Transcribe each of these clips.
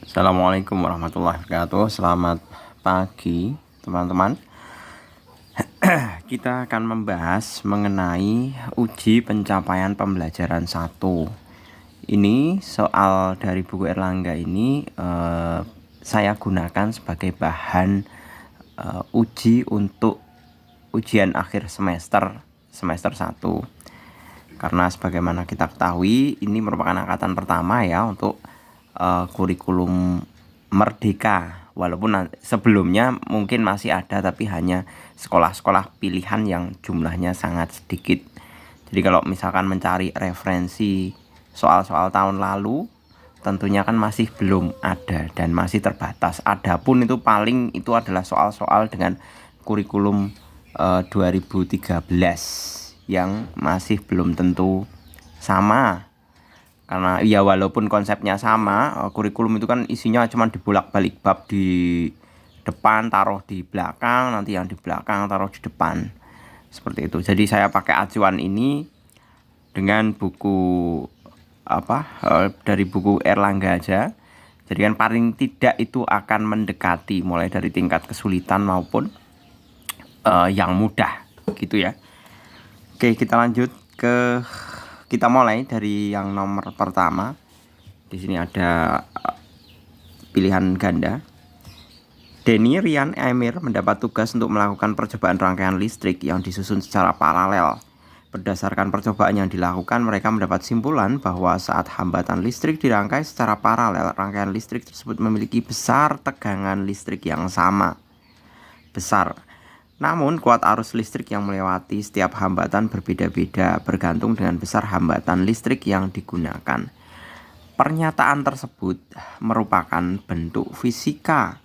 Assalamualaikum warahmatullahi wabarakatuh. Selamat pagi teman-teman. Kita akan membahas mengenai uji pencapaian pembelajaran 1. Ini soal dari buku Erlangga ini saya gunakan sebagai bahan uji untuk ujian akhir semester 1. Karena sebagaimana kita ketahui ini merupakan angkatan pertama ya untuk kurikulum Merdeka, walaupun sebelumnya mungkin masih ada tapi hanya sekolah-sekolah pilihan yang jumlahnya sangat sedikit. Jadi kalau misalkan mencari referensi soal-soal tahun lalu tentunya kan masih belum ada dan masih terbatas. Adapun itu paling itu adalah soal-soal dengan kurikulum 2013 yang masih belum tentu sama. Karena ya walaupun konsepnya sama, kurikulum itu kan isinya cuma dibolak-balik bab di depan taruh di belakang, nanti yang di belakang taruh di depan. Seperti itu. Jadi saya pakai acuan ini dengan buku dari buku Erlangga aja. Jadi kan paling tidak itu akan mendekati mulai dari tingkat kesulitan maupun yang mudah gitu ya. Oke, kita lanjut kita mulai dari yang nomor pertama. Di sini ada pilihan ganda. Denny, Rian, Emir mendapat tugas untuk melakukan percobaan rangkaian listrik yang disusun secara paralel. Berdasarkan percobaan yang dilakukan, mereka mendapat simpulan bahwa saat hambatan listrik dirangkai secara paralel, rangkaian listrik tersebut memiliki besar tegangan listrik yang sama. Besar. Namun, kuat arus listrik yang melewati setiap hambatan berbeda-beda bergantung dengan besar hambatan listrik yang digunakan. Pernyataan tersebut merupakan bentuk fisika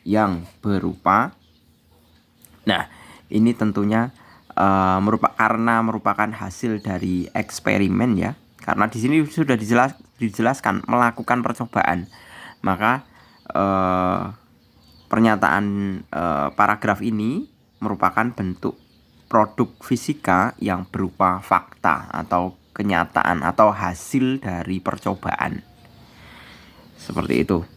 yang berupa. Nah, ini tentunya karena merupakan hasil dari eksperimen ya. Karena di sini sudah dijelaskan melakukan percobaan. Maka pernyataan paragraf ini merupakan bentuk produk fisika yang berupa fakta atau kenyataan atau hasil dari percobaan. Seperti itu.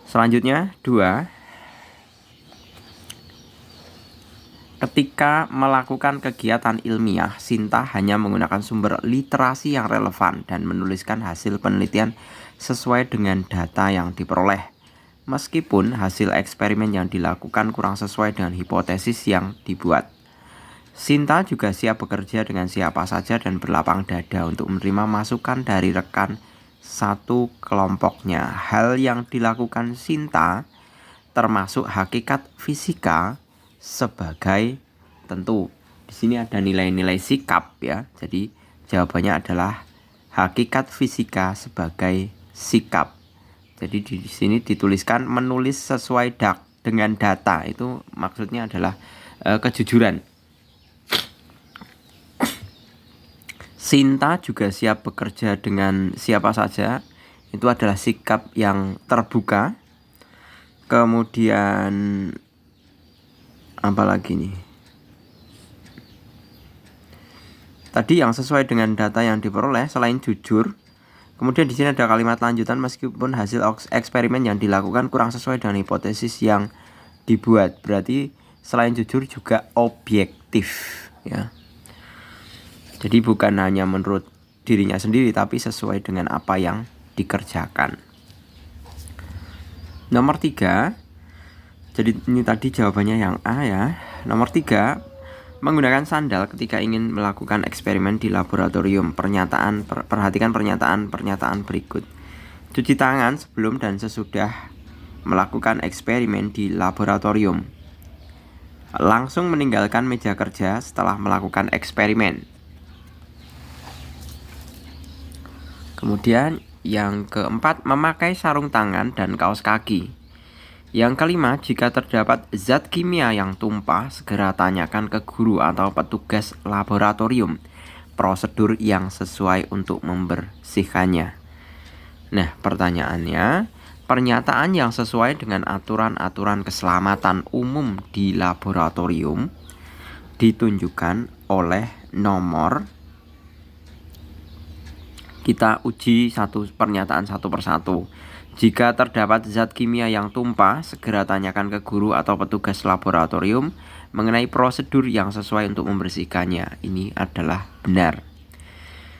Selanjutnya 2. Ketika melakukan kegiatan ilmiah, Sinta hanya menggunakan sumber literasi yang relevan dan menuliskan hasil penelitian sesuai dengan data yang diperoleh. Meskipun hasil eksperimen yang dilakukan kurang sesuai dengan hipotesis yang dibuat. Sinta juga siap bekerja dengan siapa saja dan berlapang dada untuk menerima masukan dari rekan satu kelompoknya. Hal yang dilakukan Sinta termasuk hakikat fisika sebagai tentu. Di sini ada nilai-nilai sikap ya. Jadi jawabannya adalah hakikat fisika sebagai sikap. Jadi di sini dituliskan menulis sesuai dengan data, itu maksudnya adalah kejujuran. Sinta juga siap bekerja dengan siapa saja, itu adalah sikap yang terbuka. Kemudian apa lagi nih? Tadi yang sesuai dengan data yang diperoleh selain jujur. Kemudian di sini ada kalimat lanjutan, meskipun hasil eksperimen yang dilakukan kurang sesuai dengan hipotesis yang dibuat. Berarti selain jujur juga objektif ya. Jadi bukan hanya menurut dirinya sendiri tapi sesuai dengan apa yang dikerjakan. Nomor 3. Jadi ini tadi jawabannya yang A ya. Nomor 3. Menggunakan sandal ketika ingin melakukan eksperimen di laboratorium. Perhatikan pernyataan berikut. Cuci tangan sebelum dan sesudah melakukan eksperimen di laboratorium. Langsung meninggalkan meja kerja setelah melakukan eksperimen. Kemudian yang keempat, memakai sarung tangan dan kaos kaki. Yang kelima, jika terdapat zat kimia yang tumpah, segera tanyakan ke guru atau petugas laboratorium prosedur yang sesuai untuk membersihkannya. Nah, pertanyaannya, pernyataan yang sesuai dengan aturan-aturan keselamatan umum di laboratorium ditunjukkan oleh nomor. Kita uji pernyataan satu persatu. Jika terdapat zat kimia yang tumpah, segera tanyakan ke guru atau petugas laboratorium mengenai prosedur yang sesuai untuk membersihkannya. Ini adalah benar.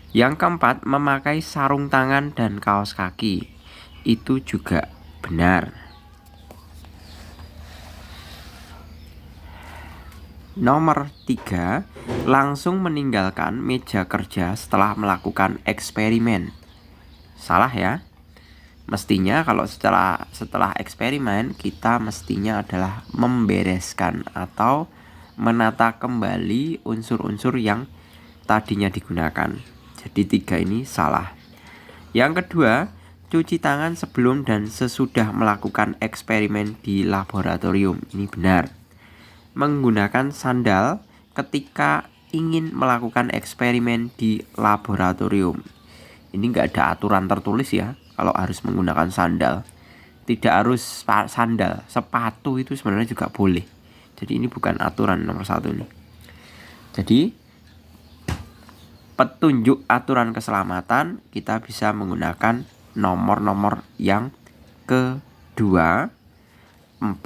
Yang keempat, memakai sarung tangan dan kaos kaki. Itu juga benar. Nomor 3, langsung meninggalkan meja kerja setelah melakukan eksperimen. Salah ya. Mestinya kalau setelah eksperimen kita mestinya adalah membereskan atau menata kembali unsur-unsur yang tadinya digunakan. Jadi 3 ini salah. Yang kedua, cuci tangan sebelum dan sesudah melakukan eksperimen di laboratorium. Ini benar. Menggunakan sandal ketika ingin melakukan eksperimen di laboratorium. Ini nggak ada aturan tertulis ya. Kalau harus menggunakan sandal, tidak harus sandal, sepatu itu sebenarnya juga boleh. Jadi ini bukan aturan nomor 1 nih. Jadi petunjuk aturan keselamatan kita bisa menggunakan nomor-nomor yang kedua, 4,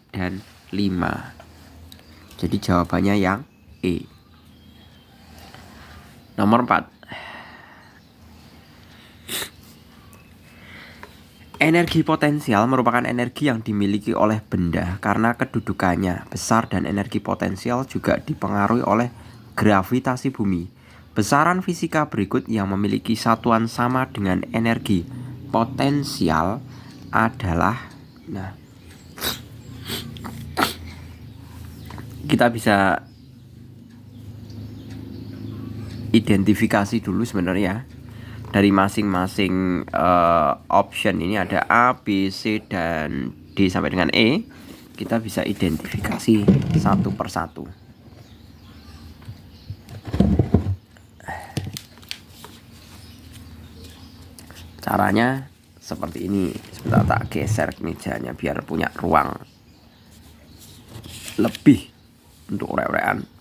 dan 5. Jadi jawabannya yang E. Nomor 4. Energi potensial merupakan energi yang dimiliki oleh benda karena kedudukannya besar, dan energi potensial juga dipengaruhi oleh gravitasi bumi. Besaran fisika berikut yang memiliki satuan sama dengan energi potensial adalah, kita bisa identifikasi dulu sebenarnya. Dari masing-masing option ini ada A, B, C, dan D sampai dengan E. Kita bisa identifikasi satu persatu. Caranya seperti ini. Sebentar tak geser mejanya biar punya ruang lebih untuk urek-urekan.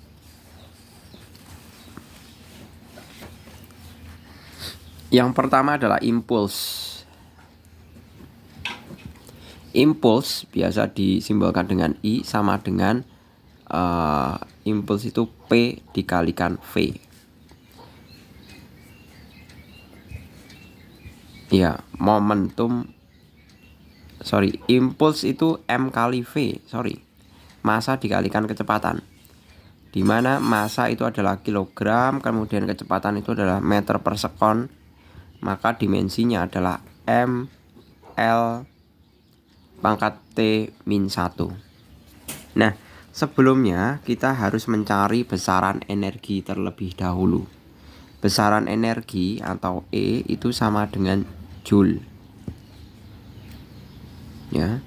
Yang pertama adalah impuls. Impuls biasa disimbolkan dengan I, sama dengan impuls itu P dikalikan V. Ya, impuls itu M kali V, massa dikalikan kecepatan. Di mana massa itu adalah kilogram, kemudian kecepatan itu adalah meter per sekon. Maka dimensinya adalah M L pangkat T min 1. Nah, sebelumnya kita harus mencari besaran energi terlebih dahulu. Besaran energi atau E itu sama dengan Joule. Ya.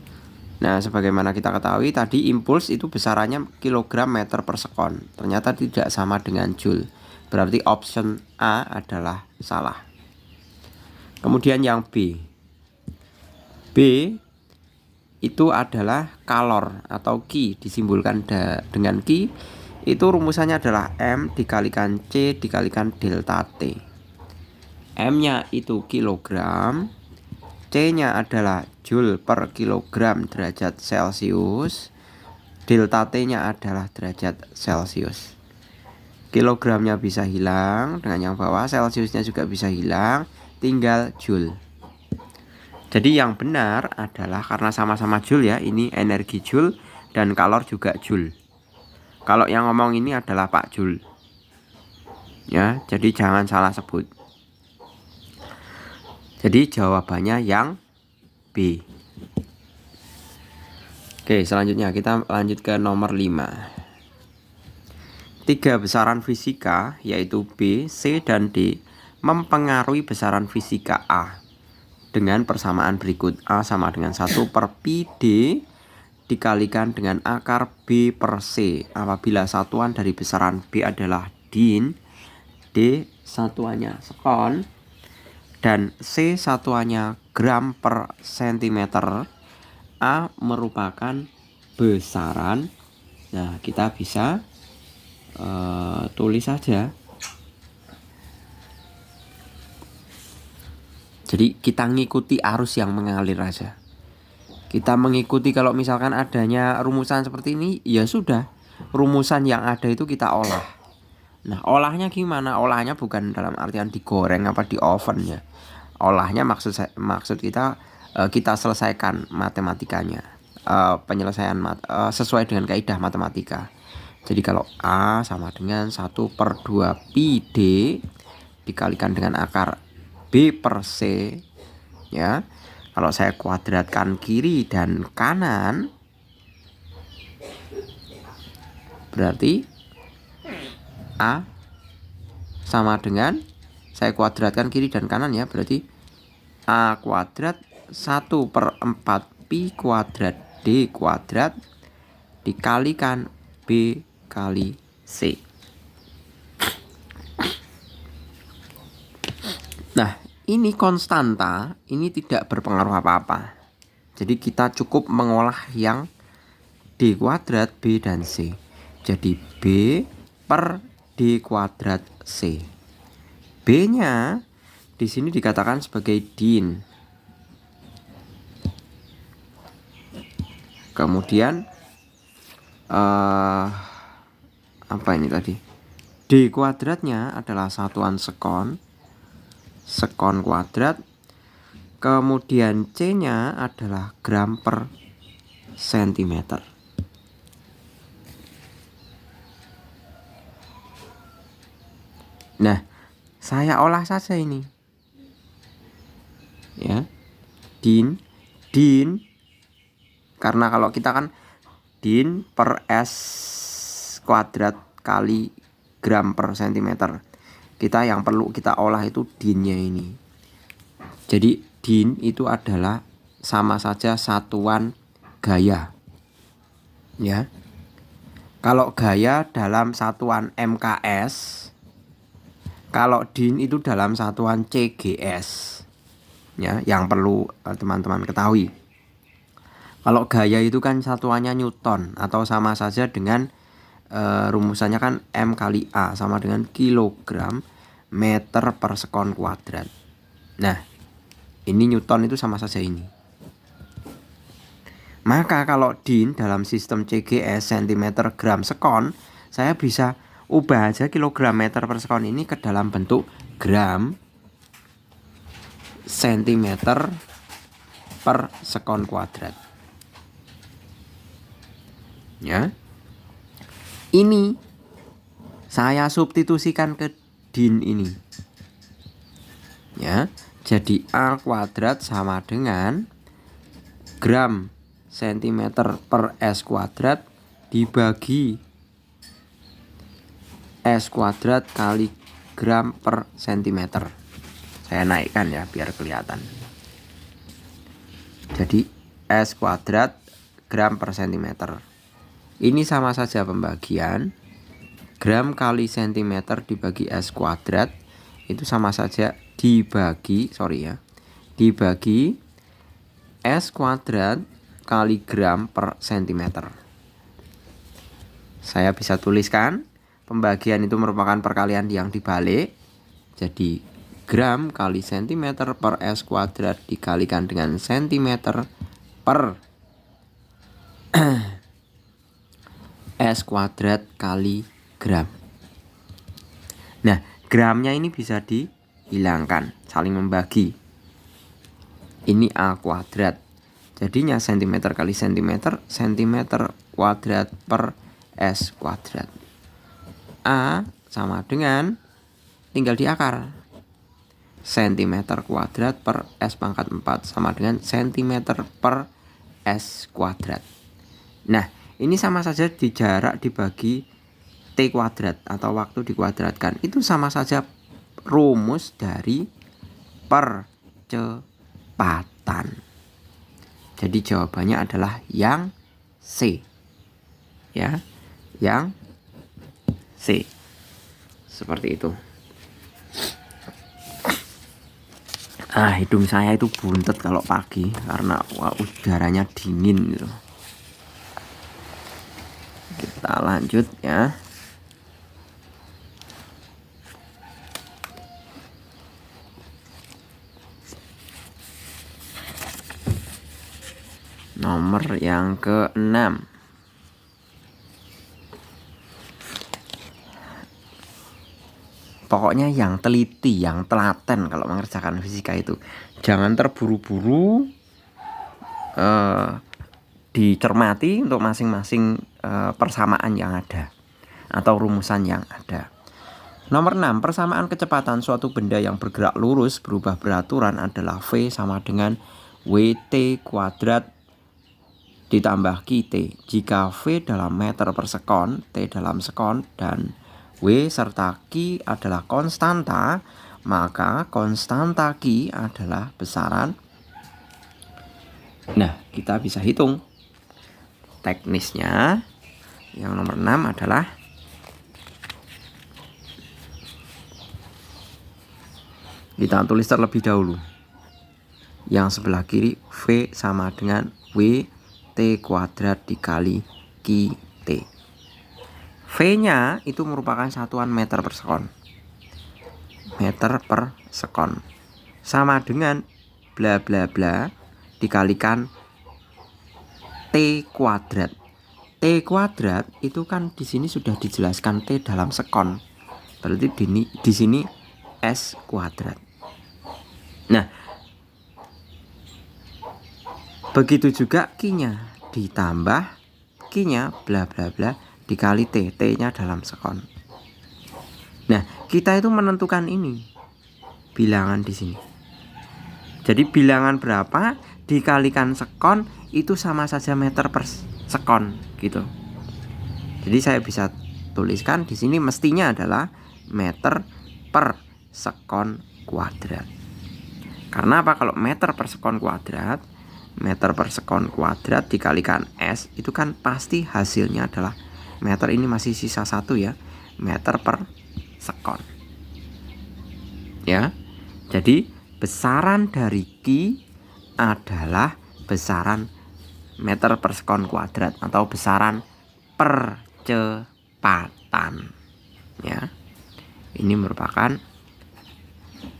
Nah, sebagaimana kita ketahui tadi impuls itu besarannya kilogram meter per sekon. Ternyata tidak sama dengan Joule. Berarti option A adalah salah. Kemudian yang B. B itu adalah kalor atau Ki, disimbolkan dengan Ki. Itu rumusannya adalah M dikalikan C dikalikan delta T. M-nya itu kilogram, C-nya adalah Joule per kilogram derajat Celcius, delta T-nya adalah derajat Celcius. Kilogramnya bisa hilang dengan yang bawah, Celciusnya juga bisa hilang, tinggal Joule. Jadi yang benar adalah karena sama-sama Joule ya, ini energi Joule dan kalor juga Joule. Kalau yang ngomong ini adalah Pak Joule. Ya, jadi jangan salah sebut. Jadi jawabannya yang B. Oke, selanjutnya kita lanjut ke nomor 5. 3 besaran fisika yaitu B, C, dan D mempengaruhi besaran fisika A dengan persamaan berikut. A sama dengan 1 per pi D dikalikan dengan akar B per C. Apabila satuan dari besaran B adalah din, D satuannya sekon, dan C satuannya gram per sentimeter, A merupakan besaran. Nah, kita bisa tulis saja Jadi kita ngikuti arus yang mengalir aja. Kita mengikuti, kalau misalkan adanya rumusan seperti ini, ya sudah, rumusan yang ada itu kita olah. Nah, olahnya gimana? Olahnya bukan dalam artian digoreng apa di oven ya. Olahnya maksud kita, kita selesaikan matematikanya. Penyelesaian sesuai dengan kaidah matematika. Jadi kalau A sama dengan 1/2 pi D dikalikan dengan akar B per C, ya. Kalau saya kuadratkan kiri dan kanan, berarti A sama dengan, saya kuadratkan kiri dan kanan ya, berarti A kuadrat 1/4 pi kuadrat D kuadrat dikalikan B kali C. Nah, ini konstanta, ini tidak berpengaruh apa-apa. Jadi kita cukup mengolah yang D kuadrat, B dan C. Jadi B per D kuadrat C. B-nya di sini dikatakan sebagai din. Kemudian apa ini tadi? D kuadratnya adalah satuan sekon kuadrat. Kemudian C-nya adalah gram per sentimeter. Nah, saya olah saja ini. Ya. Din karena kalau kita kan din per S kuadrat kali gram per sentimeter. Kita yang perlu kita olah itu dinnya ini. Jadi din itu adalah sama saja satuan gaya. Ya. Kalau gaya dalam satuan MKS, kalau din itu dalam satuan CGS. Ya, yang perlu teman-teman ketahui. Kalau gaya itu kan satuannya Newton, atau sama saja dengan rumusannya kan M kali A sama dengan kilogram meter per sekon kuadrat. Nah, ini Newton itu sama saja ini. Maka kalau din dalam sistem CGS cm gram sekon, saya bisa ubah aja kilogram meter per sekon ini ke dalam bentuk gram cm per sekon kuadrat. Ya. Ini saya substitusikan ke din ini. Ya. Jadi A kuadrat sama dengan gram cm per S kuadrat dibagi S kuadrat kali gram per sentimeter. Saya naikkan ya biar kelihatan. Jadi S kuadrat gram per sentimeter. Ini sama saja pembagian. Gram kali sentimeter dibagi S kuadrat itu sama saja dibagi S kuadrat kali gram per sentimeter. Saya bisa tuliskan pembagian itu merupakan perkalian yang dibalik. Jadi gram kali sentimeter per S kuadrat dikalikan dengan sentimeter per S kuadrat kali gram. Nah, gramnya ini bisa dihilangkan, saling membagi. Ini A kuadrat. Jadinya sentimeter kali sentimeter, sentimeter kuadrat per S kuadrat. A sama dengan, tinggal diakar, sentimeter kuadrat per S pangkat 4 sama dengan sentimeter per S kuadrat. Nah, ini sama saja di jarak dibagi T kuadrat atau waktu dikuadratkan. Itu sama saja rumus dari percepatan. Jadi jawabannya adalah yang C. Ya, yang C. Seperti itu. Hidung saya itu buntet kalau pagi karena udaranya dingin gitu. Kita lanjut ya. Nomor yang ke-6. Pokoknya yang teliti, yang telaten kalau mengerjakan fisika itu. Jangan terburu-buru, dicermati untuk masing-masing persamaan yang ada atau rumusan yang ada. Nomor 6, persamaan kecepatan suatu benda yang bergerak lurus berubah beraturan adalah V sama dengan WT kuadrat ditambah QT. Jika V dalam meter per sekon, T dalam sekon, dan W serta Q adalah konstanta, maka konstanta Q adalah besaran. Nah, kita bisa hitung. Teknisnya yang nomor 6 adalah kita tulis terlebih dahulu. Yang sebelah kiri V sama dengan W T kuadrat dikali QT. V-nya itu merupakan satuan meter per sekon. Meter per sekon. Sama dengan bla bla bla dikalikan T kuadrat. T kuadrat itu kan di sini sudah dijelaskan T dalam sekon. Berarti di sini S kuadrat. Nah, begitu juga Q-nya ditambah Q-nya bla bla bla dikali T. T-nya dalam sekon. Nah, kita itu menentukan ini bilangan di sini. Jadi bilangan berapa dikalikan sekon itu sama saja meter per sekon gitu. Jadi saya bisa tuliskan di sini mestinya adalah meter per sekon kuadrat. Karena apa? Kalau meter per sekon kuadrat, meter per sekon kuadrat dikalikan S itu kan pasti hasilnya adalah meter, ini masih sisa 1 ya, meter per sekon. Ya. Jadi besaran dari Q adalah besaran meter per sekon kuadrat atau besaran percepatan. Ya. Ini merupakan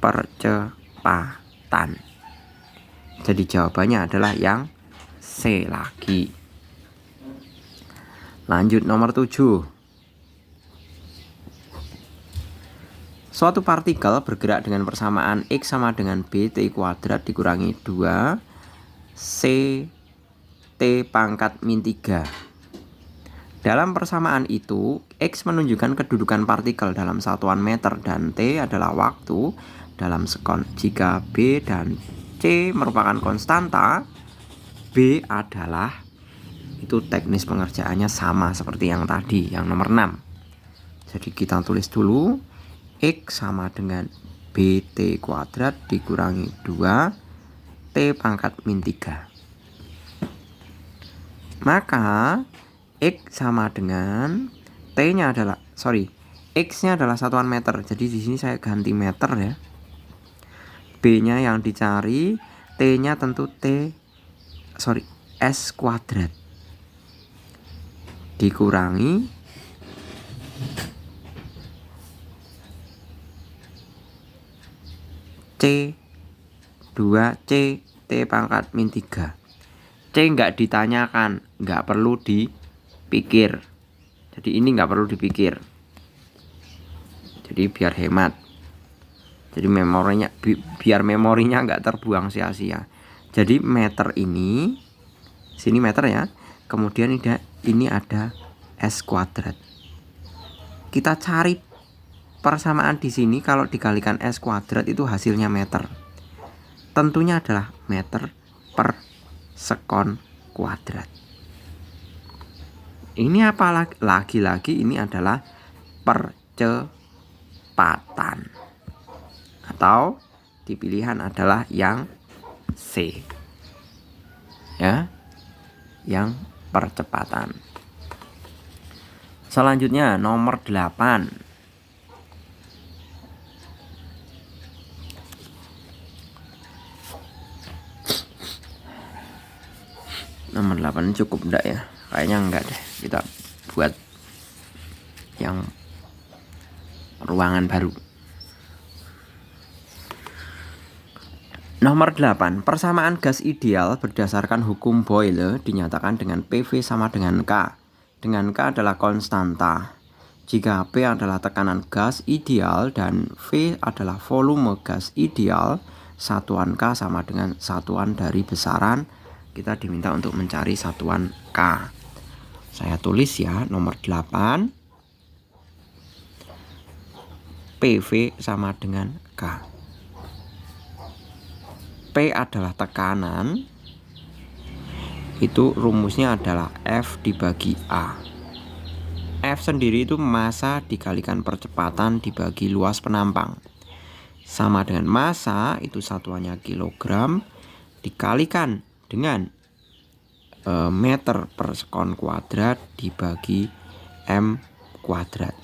percepatan. Jadi jawabannya adalah yang C lagi. Lanjut nomor 7. Suatu partikel bergerak dengan persamaan X sama dengan BT kuadrat dikurangi 2 CT pangkat min 3. Dalam persamaan itu, X menunjukkan kedudukan partikel dalam satuan meter dan T adalah waktu dalam sekon. Jika B dan C merupakan konstanta, B adalah, itu teknis pengerjaannya sama seperti yang tadi, yang nomor 6. Jadi kita tulis dulu X sama dengan BT kuadrat dikurangi 2 T pangkat min 3. Maka X sama dengan T-nya adalah, X-nya adalah satuan meter. Jadi di sini saya ganti meter ya. B-nya yang dicari, T-nya tentu S kuadrat dikurangi C 2C T pangkat min 3. C nggak ditanyakan, nggak perlu dipikir. Jadi ini nggak perlu dipikir. Jadi biar hemat. Jadi biar memorinya nggak terbuang sia-sia. Jadi meter ini, sini meter ya. Kemudian ini ada S kuadrat. Kita cari persamaan di sini, kalau dikalikan S kuadrat itu hasilnya meter. Tentunya adalah meter per sekon kuadrat. Ini apa lagi-lagi ini adalah percepatan. Atau di pilihan adalah yang C. Ya. Yang percepatan. Selanjutnya nomor 8. Nomor 8 cukup enggak ya? Kayaknya enggak deh. Kita buat yang ruangan baru. Nomor 8, persamaan gas ideal berdasarkan hukum Boyle dinyatakan dengan PV sama dengan K. Dengan K adalah konstanta. Jika P adalah tekanan gas ideal dan V adalah volume gas ideal, satuan K sama dengan satuan dari besaran. Kita diminta untuk mencari satuan K. Saya tulis ya, nomor 8. PV sama dengan K. P adalah tekanan, itu rumusnya adalah F dibagi A. F sendiri itu massa dikalikan percepatan dibagi luas penampang. Sama dengan massa, itu satuannya kilogram, dikalikan dengan meter per sekon kuadrat dibagi M kuadrat.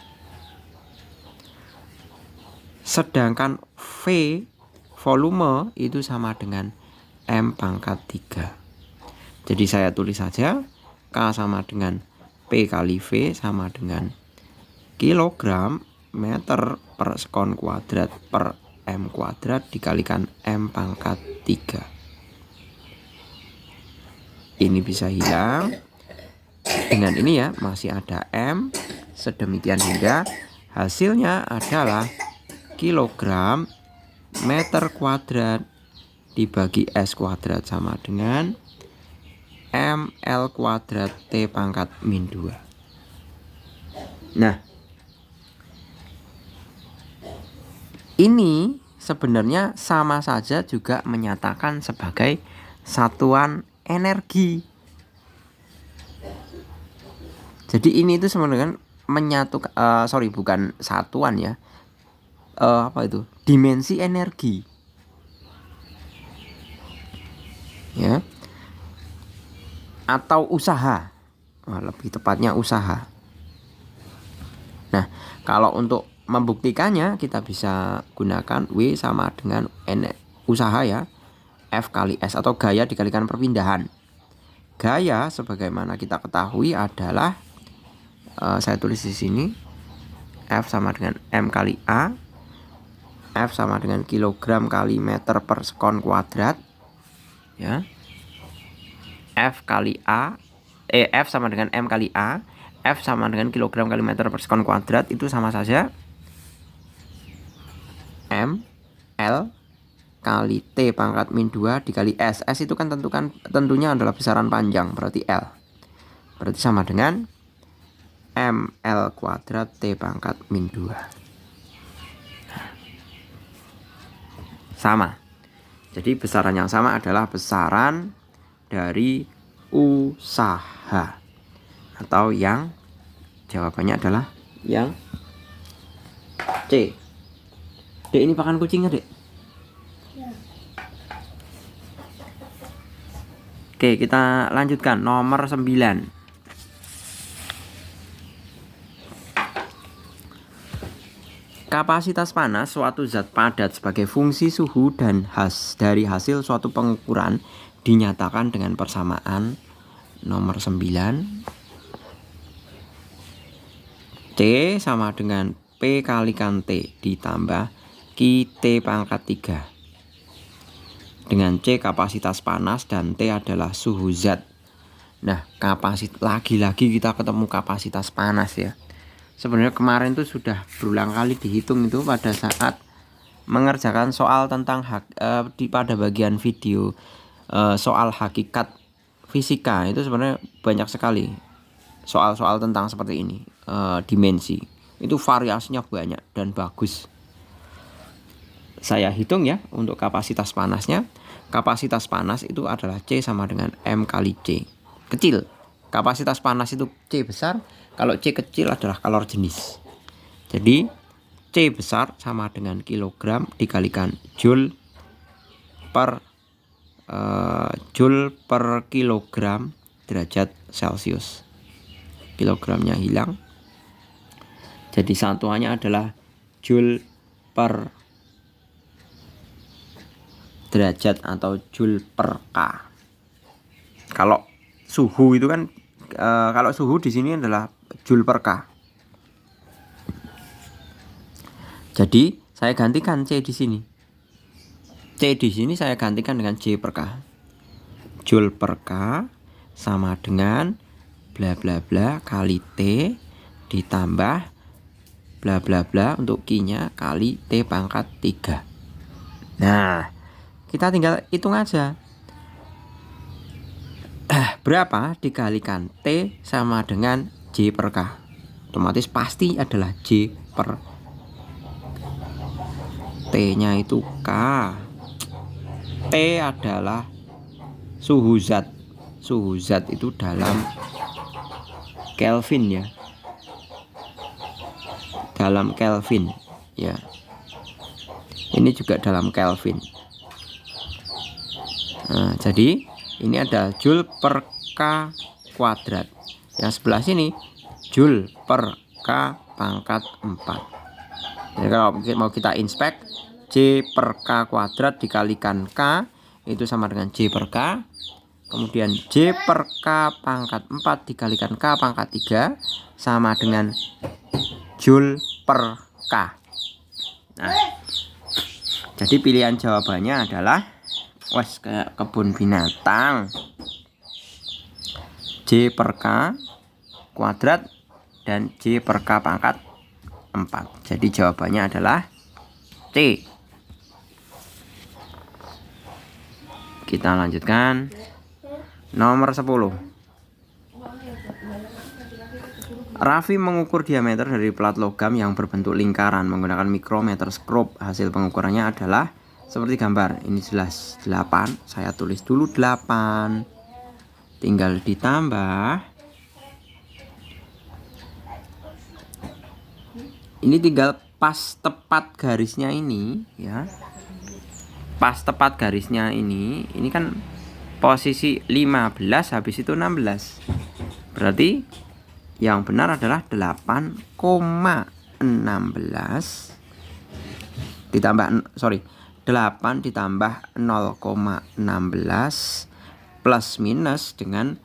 Sedangkan V volume itu sama dengan M pangkat 3. Jadi saya tulis saja K sama dengan P kali V sama dengan kilogram meter per sekon kuadrat per M kuadrat dikalikan M pangkat 3. Ini bisa hilang. Dengan ini ya masih ada M. Sedemikian hingga hasilnya adalah kilogram meter kuadrat dibagi S kuadrat sama dengan ML kuadrat T pangkat min 2. Nah, ini sebenarnya sama saja juga menyatakan sebagai satuan energi. Jadi ini itu sebenarnya menyatukan, bukan satuan ya. Dimensi energi ya, atau usaha, lebih tepatnya usaha. Nah, kalau untuk membuktikannya kita bisa gunakan W sama dengan usaha ya, F kali S atau gaya dikalikan perpindahan. Gaya sebagaimana kita ketahui adalah saya tulis di sini, F sama dengan M kali A. F sama dengan kilogram kali meter per sekon kuadrat ya. F sama dengan M kali A. F sama dengan kilogram kali meter per sekon kuadrat, itu sama saja M L kali T pangkat min 2 dikali S. S itu kan tentunya adalah besaran panjang, berarti L. Berarti sama dengan ML kuadrat T pangkat min 2. Sama. Jadi besaran yang sama adalah besaran dari usaha, atau yang jawabannya adalah yang C. Dek, ini pakan kucingnya, Dek. Ya. Oke, kita lanjutkan nomor 9. Kapasitas panas suatu zat padat sebagai fungsi suhu dan dari hasil suatu pengukuran dinyatakan dengan persamaan nomor 9. C sama dengan P kalikan T ditambah T pangkat 3. Dengan C kapasitas panas dan T adalah suhu zat. Nah, lagi-lagi kita ketemu kapasitas panas ya. Sebenarnya kemarin tuh sudah berulang kali dihitung itu pada saat mengerjakan soal tentang pada bagian video soal hakikat fisika. Itu sebenarnya banyak sekali soal-soal tentang seperti ini, dimensi. Itu variasinya banyak dan bagus. Saya hitung ya untuk kapasitas panasnya. Kapasitas panas itu adalah C sama dengan M kali C. Kecil. Kapasitas panas itu C besar, kalau C kecil adalah kalor jenis. Jadi C besar sama dengan kilogram dikalikan joule per kilogram derajat Celcius. Kilogramnya hilang. Jadi satuannya adalah joule per derajat atau joule per K. Kalau suhu itu kan kalau suhu di sini adalah joule per K. Jadi saya gantikan C di sini. C di sini saya gantikan dengan J per K. Joule per K sama dengan bla bla bla kali T ditambah bla bla bla untuk Q-nya kali T pangkat 3. Nah, kita tinggal hitung aja. Berapa dikalikan T sama dengan J per K? Otomatis pasti adalah J per T-nya itu K. T adalah suhu zat. Suhu zat itu dalam Kelvin ya. Dalam Kelvin ya. Ini juga dalam Kelvin. Nah, jadi ini ada Joule per K kuadrat. Yang sebelah sini Joule per K pangkat 4. Jadi kalau mau kita inspek, J per K kuadrat dikalikan K itu sama dengan J per K. Kemudian J per K pangkat 4 dikalikan K pangkat 3 sama dengan Joule per K. Nah, jadi pilihan jawabannya adalah kayak kebun binatang, J per K kuadrat dan J per K pangkat 4. Jadi jawabannya adalah C. Kita lanjutkan nomor 10. Raffi mengukur diameter dari plat logam yang berbentuk lingkaran menggunakan mikrometer skrup. Hasil pengukurannya adalah seperti gambar. Ini jelas 8. Saya tulis dulu 8. Tinggal ditambah. Ini tinggal pas tepat garisnya ini ya. Pas tepat garisnya ini kan posisi 15 habis itu 16. Berarti yang benar adalah 8,16 ditambah 8 ditambah 0,16 plus minus dengan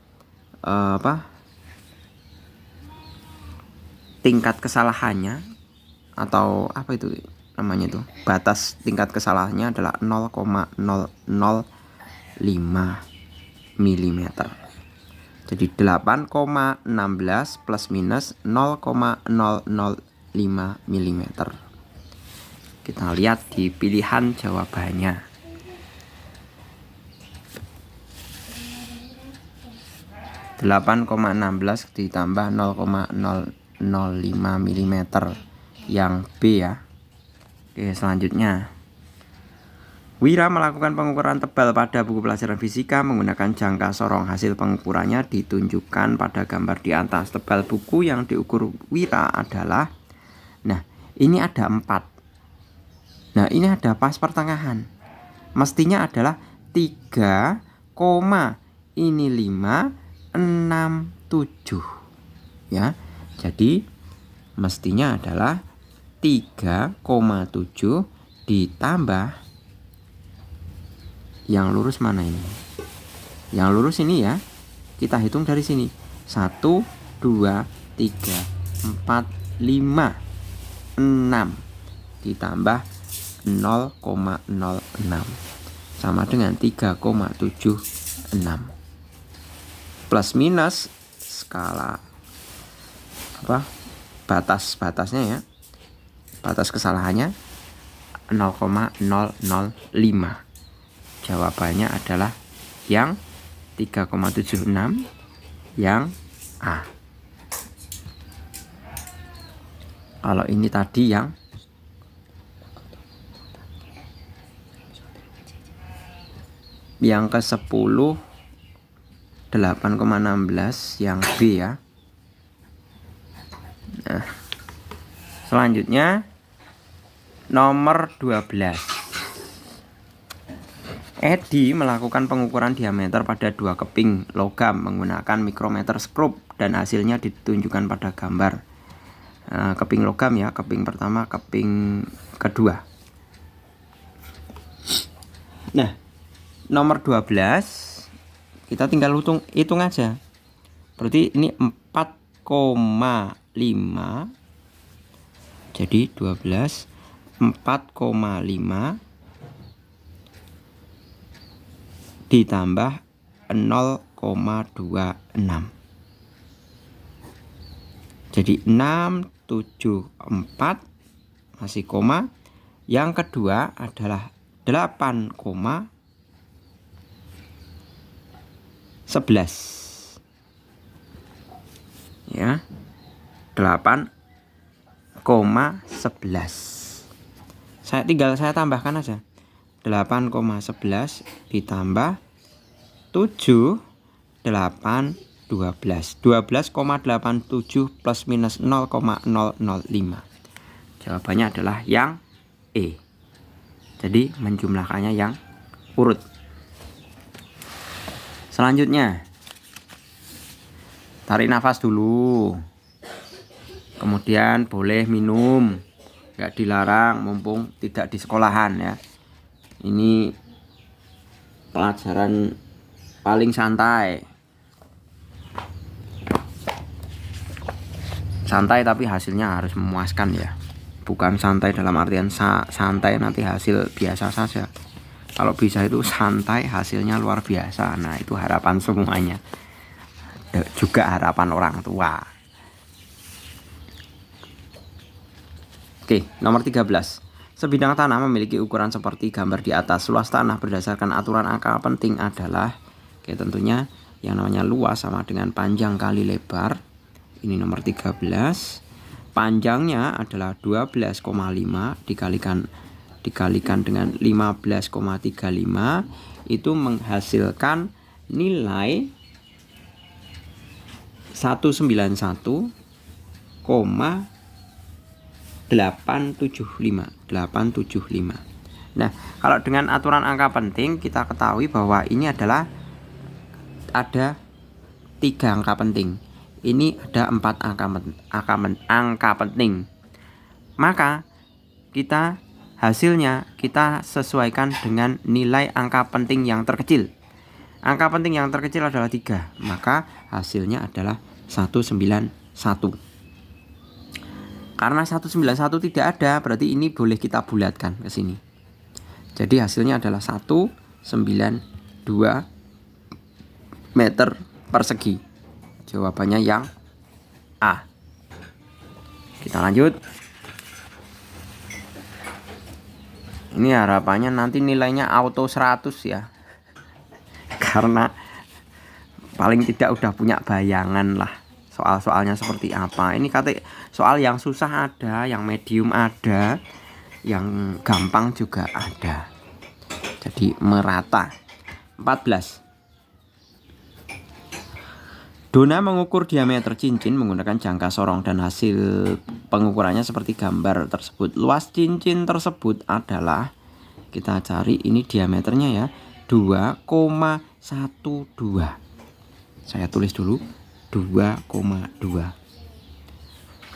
tingkat kesalahannya atau apa itu namanya itu, batas tingkat kesalahannya adalah 0,005 mm. Jadi 8,16 plus minus 0,005 mm. Kita lihat di pilihan jawabannya. (8,16) ditambah 0,005 mm yang B ya. Oke, selanjutnya Wira melakukan pengukuran tebal pada buku pelajaran fisika menggunakan jangka sorong. Hasil pengukurannya ditunjukkan pada gambar di atas. Tebal buku yang diukur Wira adalah, nah ini ada 4. Nah ini ada pas pertengahan. Mestinya adalah 3, ini 5, 6, 7 ya. Jadi mestinya adalah 3,7 ditambah yang lurus mana ini? Yang lurus ini ya. Kita hitung dari sini. 1, 2, 3, 4, 5, 6 ditambah 0,06 sama dengan 3,76. Plus minus skala batas-batasnya ya. Batas kesalahannya 0,005. Jawabannya adalah yang 3,76 yang A. Kalau ini tadi yang ke-10 8,16 yang B ya. Nah, selanjutnya nomor 12. Edi melakukan pengukuran diameter pada 2 keping logam menggunakan mikrometer skrup dan hasilnya ditunjukkan pada gambar. Keping logam ya, keping pertama, keping kedua. Nah, nomor 12 kita tinggal hitung aja. Berarti ini 4,5. Jadi 12 4,5 ditambah 0,26. Jadi 674 masih koma. Yang kedua adalah 8,11. Ya. 8,11. Saya tambahkan aja. 8,11 ditambah 7, 8, 12. 12,87 plus minus 0,005. Jawabannya adalah yang E. Jadi menjumlahkannya yang urut. Selanjutnya, tarik nafas dulu. Kemudian boleh minum, nggak dilarang mumpung tidak di sekolahan ya. Ini pelajaran paling santai. Santai tapi hasilnya harus memuaskan ya. Bukan santai dalam artian santai nanti hasil biasa saja. Kalau bisa itu santai hasilnya luar biasa. Nah itu harapan semuanya. Juga harapan orang tua. Oke, nomor 13. Sebidang tanah memiliki ukuran seperti gambar di atas. Luas tanah berdasarkan aturan angka penting adalah, oke, tentunya yang namanya luas sama dengan panjang kali lebar. Ini nomor 13. Panjangnya adalah 12,5 dikalikan dengan 15,35 itu menghasilkan nilai 191,875. Nah, kalau dengan aturan angka penting kita ketahui bahwa ini adalah ada 3 angka penting. Ini ada 4 angka penting. Maka kita hasilnya kita sesuaikan dengan nilai angka penting yang terkecil. Angka penting yang terkecil adalah 3. Maka hasilnya adalah 191. Karena 191 tidak ada, berarti ini boleh kita bulatkan ke sini. Jadi hasilnya adalah 192 meter persegi. Jawabannya yang A. Kita lanjut. Ini harapannya nanti nilainya auto 100 ya. Karena paling tidak udah punya bayangan lah soal-soalnya seperti apa. Ini kata soal yang susah ada, yang medium ada, yang gampang juga ada. Jadi merata. 14. Dona mengukur diameter cincin menggunakan jangka sorong dan hasil pengukurannya seperti gambar tersebut. Luas cincin tersebut adalah, kita cari ini diameternya ya, 2,12. Saya tulis dulu 2,2.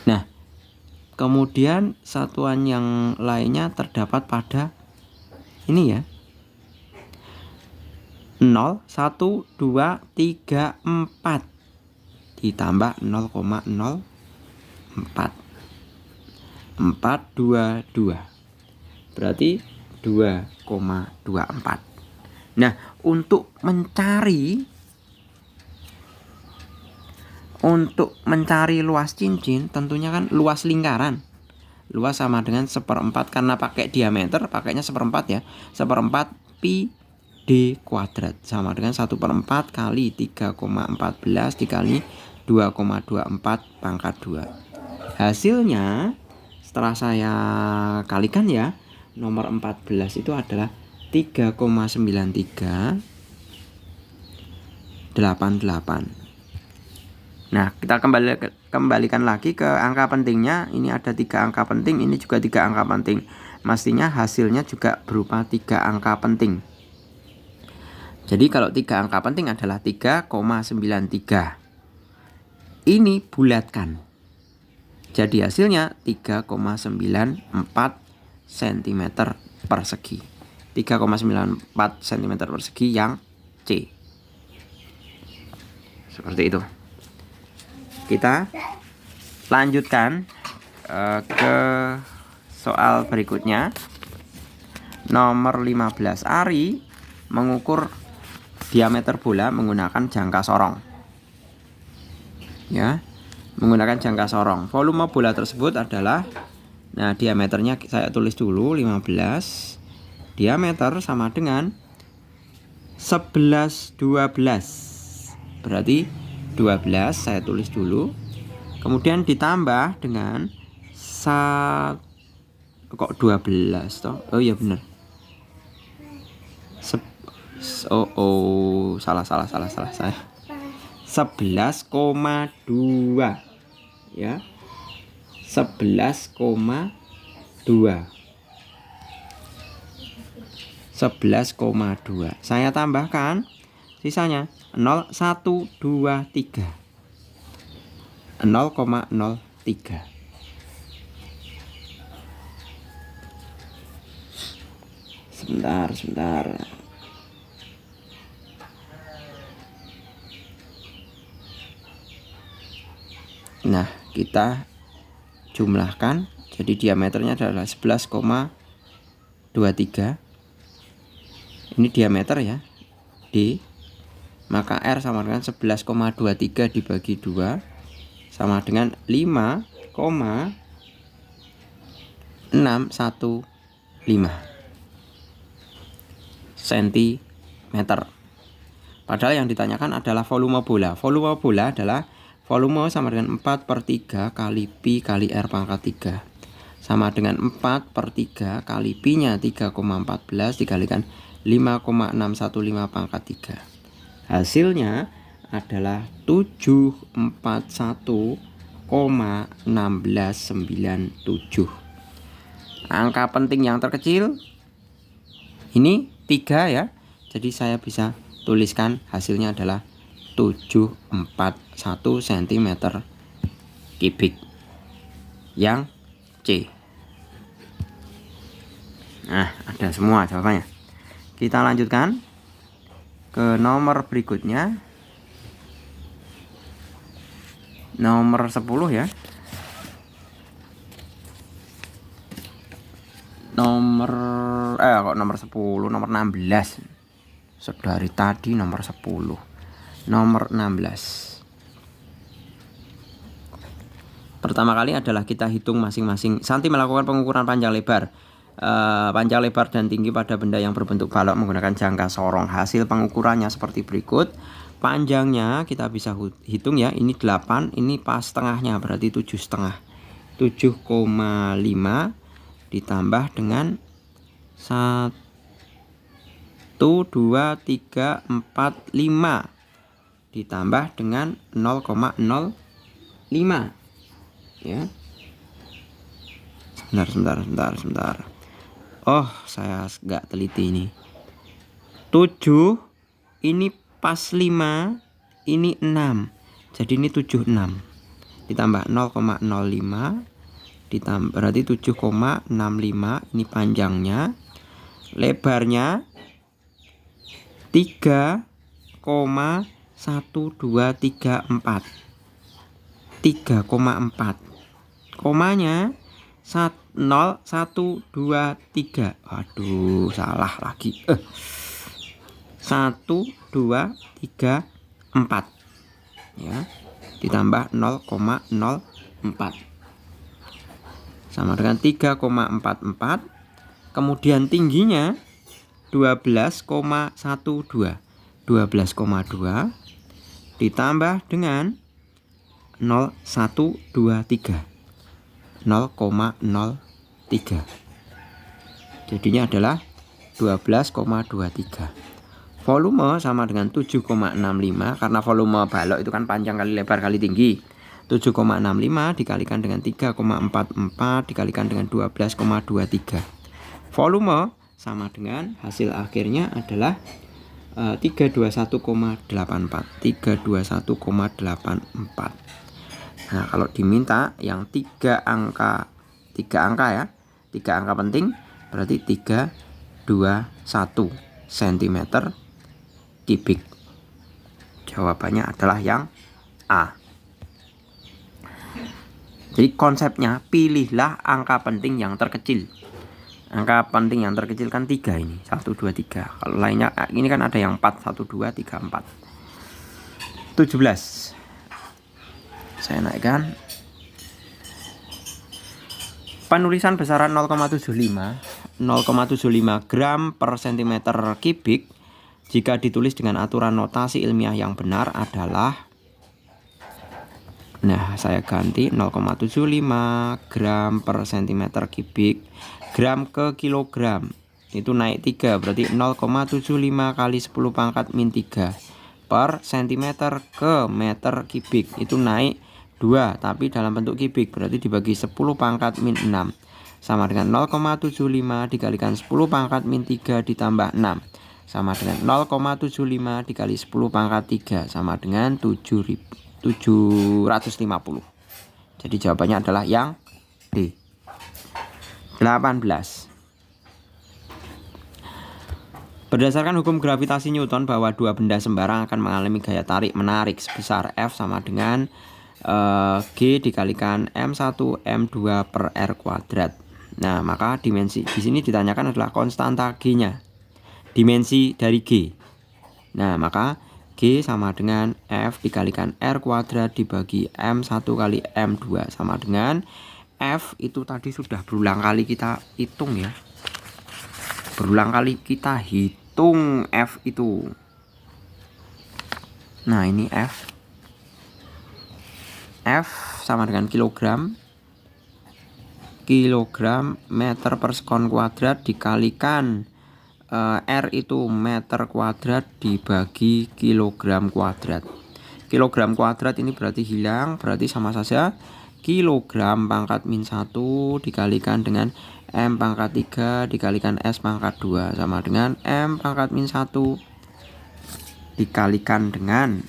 Nah, kemudian satuan yang lainnya terdapat pada ini ya. 0, 1, 2, 3, 4 ditambah 0,04 422 berarti 2,24. Nah, untuk mencari luas cincin tentunya kan luas lingkaran. Luas sama dengan 1/4 karena pakai diameter, pakainya 1/4 ya. 1/4 pi D kuadrat sama dengan 1/4 kali 3,14 dikali 2,24 pangkat 2. Hasilnya setelah saya kalikan ya, nomor 14 itu adalah 3,9388. Nah, kita kembalikan lagi ke angka pentingnya. Ini ada 3 angka penting, ini juga 3 angka penting. Mestinya hasilnya juga berupa 3 angka penting. Jadi kalau 3 angka penting adalah 3,93. Ini bulatkan. Jadi hasilnya 3,94 cm persegi. 3,94 cm persegi yang C. Seperti itu. Kita lanjutkan ke soal berikutnya. Nomor 15. Ari mengukur diameter bola menggunakan jangka sorong. Ya, menggunakan jangka sorong. Volume bola tersebut adalah, nah diameternya saya tulis dulu 15. Diameter sama dengan 11 12. Berarti 12 saya tulis dulu. Kemudian ditambah dengan kok 12 toh? Oh iya benar. Salah saya. 11,2 ya. 11,2. 11,2. Saya tambahkan sisanya 0, 1, 2, 3. 0,03. Sebentar. Nah, kita jumlahkan. Jadi diameternya adalah 11,23. Ini diameter ya, D. Maka R sama dengan 11,23 dibagi 2 sama dengan 5,615 cm. Padahal yang ditanyakan adalah volume bola. Volume bola adalah volume sama dengan 4/3 kali Pi kali R pangkat 3. Sama dengan 4/3 kali Pi nya 3,14 dikalikan 5,615 pangkat 3. Hasilnya adalah 741,1697. Angka penting yang terkecil ini 3 ya. Jadi saya bisa tuliskan hasilnya adalah 741 cm kubik yang C. Nah, ada semua jawabannya. Kita lanjutkan ke nomor berikutnya. Nomor 10 ya. Nomor 16. Dari tadi nomor 10. Nomor 16. Pertama kali adalah kita hitung masing-masing. Santi melakukan pengukuran panjang lebar. Panjang lebar dan tinggi pada benda yang berbentuk balok menggunakan jangka sorong. Hasil pengukurannya seperti berikut. Panjangnya kita bisa hitung ya. Ini 8, ini pas tengahnya berarti 7,5. 7,5 ditambah dengan 1, 2, 3, 4, 5 ditambah dengan 0,05 ya. Sebentar. Oh, saya nggak teliti ini. 7 ini pas 5, ini 6. Jadi ini 76. Ditambah 0,05 ditambah berarti 7,65. Ini panjangnya. Lebarnya 3,1234. 3,4. Komanya 0, 1, 2, 3. Aduh, salah lagi. 1, 2, 3, 4 ya. Ditambah 0,04 sama dengan 3,44. Kemudian tingginya 12,12. 12,2 ditambah dengan 0,123. 0,03. Jadinya adalah 12,23. Volume sama dengan 7,65 karena volume balok itu kan panjang kali lebar kali tinggi. 7,65 dikalikan dengan 3,44 dikalikan dengan 12,23. Volume sama dengan hasil akhirnya adalah 321,84. 321,84. Nah, kalau diminta yang 3 angka ya. 3 angka penting berarti 321 cm kubik. Jawabannya adalah yang A. Jadi konsepnya pilihlah angka penting yang terkecil. Angka penting yang terkecil kan 3 ini. 1, 2, 3. Kalau lainnya ini kan ada yang 4. 1, 2, 3, 4. 17. Saya naikkan. Penulisan besaran 0,75 gram per sentimeter kubik jika ditulis dengan aturan notasi ilmiah yang benar adalah, nah saya ganti 0,75 gram per sentimeter kubik, gram ke kilogram itu naik 3, berarti 0,75 kali 10 pangkat min 3 per sentimeter ke meter kubik itu naik 2, tapi dalam bentuk kubik, berarti dibagi 10 pangkat min 6 sama dengan 0,75 dikalikan 10 pangkat min 3 ditambah 6 sama dengan 0,75 dikali 10 pangkat 3 sama dengan 750. Jadi jawabannya adalah yang D. 18. Berdasarkan hukum gravitasi Newton bahwa dua benda sembarang akan mengalami gaya tarik menarik sebesar F sama dengan G dikalikan M1 M2 per R kuadrat. Nah, maka dimensi di sini ditanyakan adalah konstanta G-nya. Dimensi dari G. Nah, maka G sama dengan F dikalikan R kuadrat dibagi M1 kali M2 sama dengan F itu tadi sudah berulang kali kita hitung ya. Berulang kali kita hitung F itu. Nah, ini F. F sama dengan kilogram meter per sekon kuadrat dikalikan R itu meter kuadrat dibagi kilogram kuadrat. Kilogram kuadrat ini berarti hilang, berarti sama saja kilogram pangkat min 1 dikalikan dengan M pangkat 3 dikalikan S pangkat 2 sama dengan M pangkat min 1 dikalikan dengan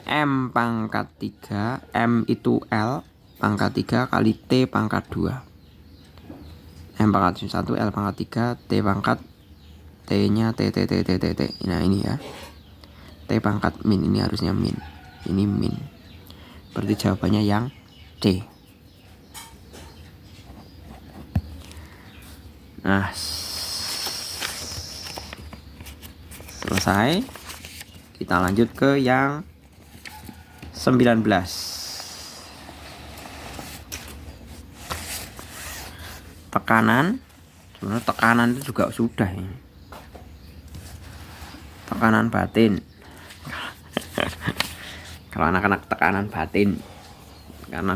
M pangkat 3, M itu L pangkat 3 kali T pangkat 2. M pangkat 1, L pangkat 3, T pangkat T-nya T. Nah, ini ya. T pangkat min, ini harusnya min. Ini min. Berarti jawabannya yang C. Nah, selesai. Kita lanjut ke yang 19. Tekanan. Sebenarnya tekanan itu juga sudah ini. Tekanan batin. Kalau anak-anak tekanan batin karena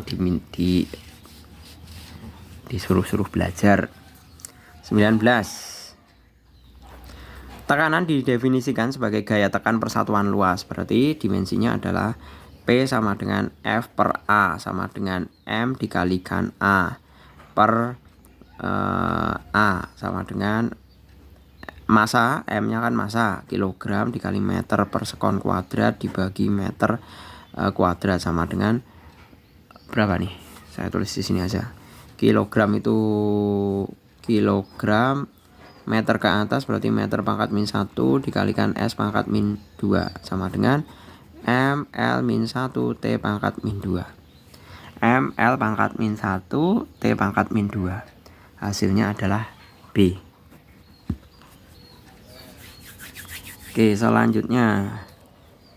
disuruh belajar. 19. Tekanan didefinisikan sebagai gaya tekan persatuan luas. Berarti dimensinya adalah P sama dengan F per A sama dengan M dikalikan A per A sama dengan massa, M-nya kan massa, kilogram dikali meter per sekon kuadrat dibagi meter kuadrat sama dengan berapa nih? Saya tulis di sini aja. Kilogram itu kilogram, meter ke atas berarti meter pangkat min 1 dikalikan S pangkat min 2 sama dengan M L min 1 T pangkat min 2. M L pangkat min 1 T pangkat min 2. Hasilnya adalah B. Oke, selanjutnya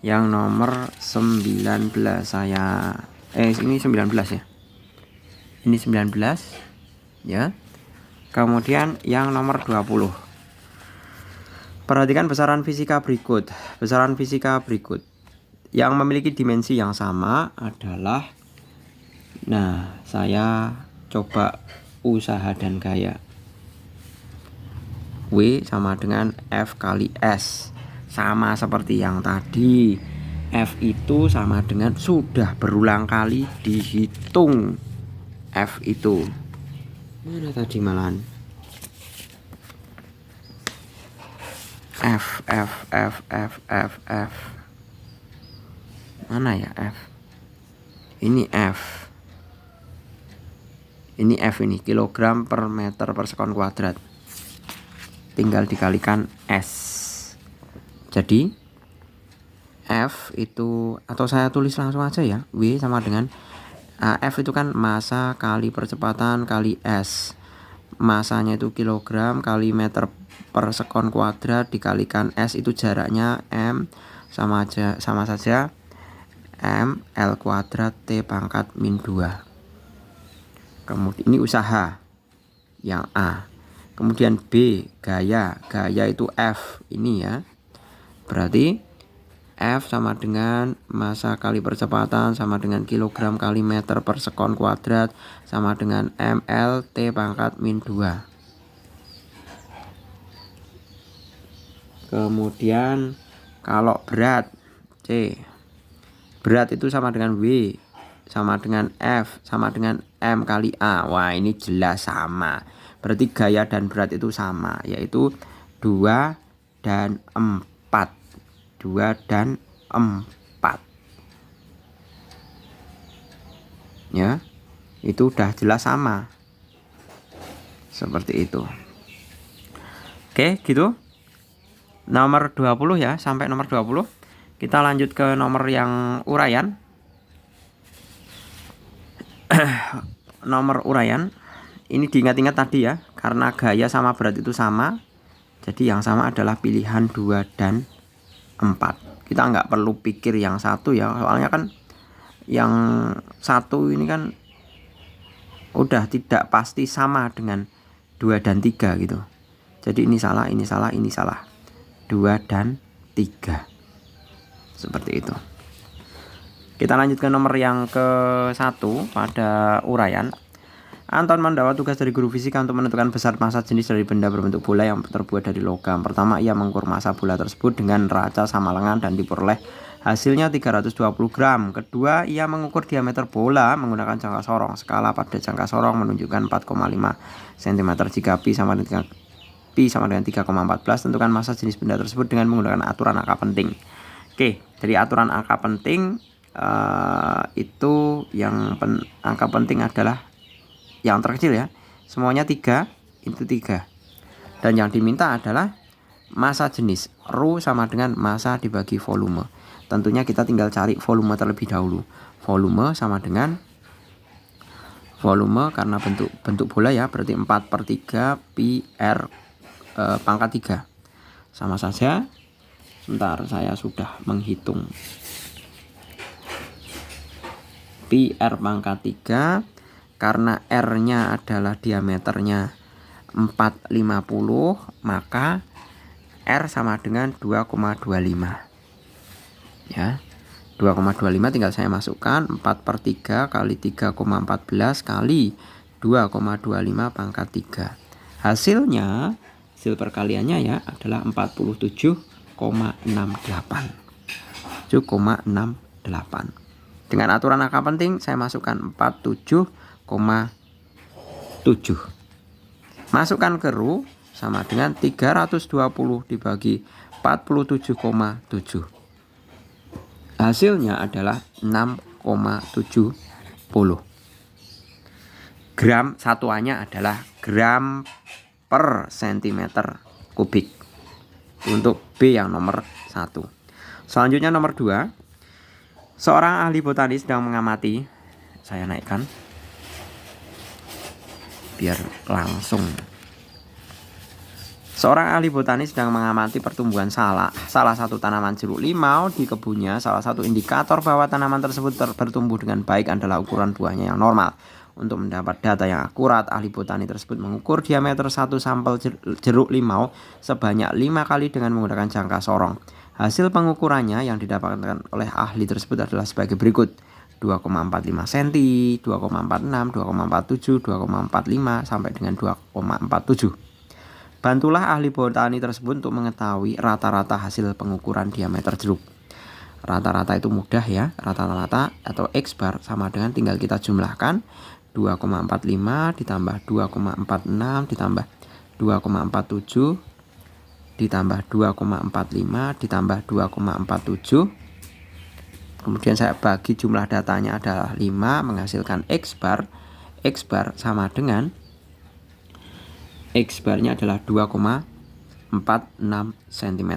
yang nomor 19 saya ini 19 ya. Ini 19 ya. Kemudian yang nomor 20. Perhatikan besaran fisika berikut. Besaran fisika berikut yang memiliki dimensi yang sama adalah, nah, saya coba usaha dan gaya. W sama dengan F kali S. Sama seperti yang tadi. F itu sama dengan sudah berulang kali dihitung. F itu. Mana tadi malahan? F. Mana ya F? Ini F. Ini F ini, kilogram per meter per sekon kuadrat. Tinggal dikalikan S. Jadi F itu, atau saya tulis langsung aja ya, W sama dengan F itu kan massa kali percepatan kali S. masanya itu kilogram kali meter per sekon kuadrat dikalikan S itu jaraknya M, sama saja M L kuadrat T pangkat min 2. Kemudian ini usaha yang A. Kemudian B, gaya itu F ini ya. Berarti F sama dengan massa kali percepatan sama dengan kilogram kali meter per sekon kuadrat sama dengan ml T pangkat min 2. Kemudian kalau berat C, berat itu sama dengan W sama dengan F sama dengan M kali A. Wah, ini jelas sama. Berarti gaya dan berat itu sama, yaitu 2 dan 4. 2 dan 4. Ya, itu udah jelas sama. Seperti itu. Oke, gitu. Nomor 20 ya, sampai nomor 20. Kita lanjut ke nomor yang uraian. Nomor uraian. Ini diingat-ingat tadi ya, karena gaya sama berat itu sama. Jadi yang sama adalah pilihan 2 dan 4. Kita nggak perlu pikir yang satu ya, soalnya kan yang satu ini kan udah tidak pasti sama dengan 2 dan 3 gitu. Jadi ini salah, ini salah, ini salah. 2 dan 3. Seperti itu. Kita lanjut ke nomor yang ke-1 pada uraian. Anton mendapat tugas dari guru fisika untuk menentukan besar massa jenis dari benda berbentuk bola yang terbuat dari logam. Pertama, ia mengukur massa bola tersebut dengan neraca sama lengan dan diperoleh hasilnya 320 gram. Kedua, ia mengukur diameter bola menggunakan jangka sorong. Skala pada jangka sorong menunjukkan 4,5 cm jika pi sama dengan 3,14. Tentukan massa jenis benda tersebut dengan menggunakan aturan angka penting. Oke, dari aturan angka penting itu yang angka penting adalah yang terkecil ya, semuanya 3 itu 3. Dan yang diminta adalah massa jenis. Rho sama dengan massa dibagi volume. Tentunya kita tinggal cari volume terlebih dahulu. Volume sama dengan volume karena bentuk bola ya, berarti 4/3 pi R pangkat 3. Sama saja. Sebentar, saya sudah menghitung. Pi R pangkat 3. Karena R-nya adalah diameternya 450, maka R sama dengan 2,25. Ya. 2,25 tinggal saya masukkan 4/3 kali 3,14 kali 2,25 pangkat 3. Hasilnya, hasil perkaliannya ya adalah 47,68. 7,68. Dengan aturan angka penting saya masukkan 47,7. Masukkan ke Rho sama dengan 320 dibagi 47,7. Hasilnya adalah 6,70. Gram satuannya adalah gram per sentimeter kubik. Untuk B yang nomor 1. Selanjutnya nomor 2. Seorang ahli botani sedang mengamati. Saya naikkan biar langsung. Seorang ahli botani sedang mengamati pertumbuhan salah satu tanaman jeruk limau di kebunnya. Salah satu indikator bahwa tanaman tersebut bertumbuh dengan baik adalah ukuran buahnya yang normal. Untuk mendapat data yang akurat, ahli botani tersebut mengukur diameter satu sampel jeruk limau sebanyak 5 kali dengan menggunakan jangka sorong. Hasil pengukurannya yang didapatkan oleh ahli tersebut adalah sebagai berikut. 2,45 cm, 2,46, 2,47, 2,45 sampai dengan 2,47. Bantulah ahli botani tersebut untuk mengetahui rata-rata hasil pengukuran diameter jeruk. Rata-rata itu mudah ya, rata-rata atau X bar sama dengan tinggal kita jumlahkan 2,45 ditambah 2,46 ditambah 2,47 ditambah 2,45 ditambah 2,47. Kemudian saya bagi jumlah datanya adalah 5 menghasilkan X bar. X bar sama dengan X barnya adalah 2,46 cm.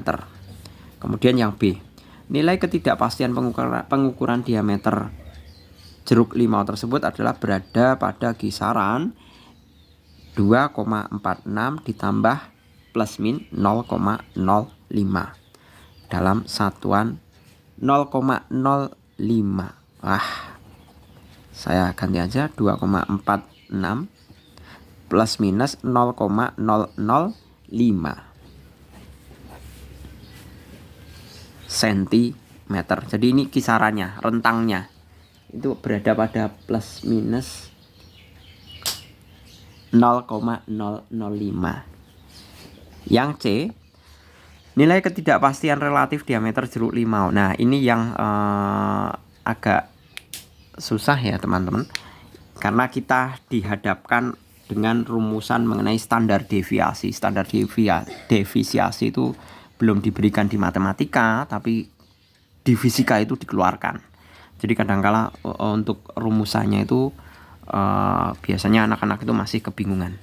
Kemudian yang B. Nilai ketidakpastian pengukuran diameter jeruk limau tersebut adalah berada pada kisaran 2,46 ditambah plus min 0,05 dalam satuan 0,05. Wah, saya ganti aja 2,46 plus minus 0,005 sentimeter. Jadi ini kisarannya, rentangnya itu berada pada plus minus 0,005. Yang C, nilai ketidakpastian relatif diameter jeruk limau. Nah, ini yang agak susah ya teman-teman, karena kita dihadapkan dengan rumusan mengenai standar deviasi. Standar deviasi itu belum diberikan di matematika, tapi di fisika itu dikeluarkan. Jadi kadangkala untuk rumusannya itu biasanya anak-anak itu masih kebingungan.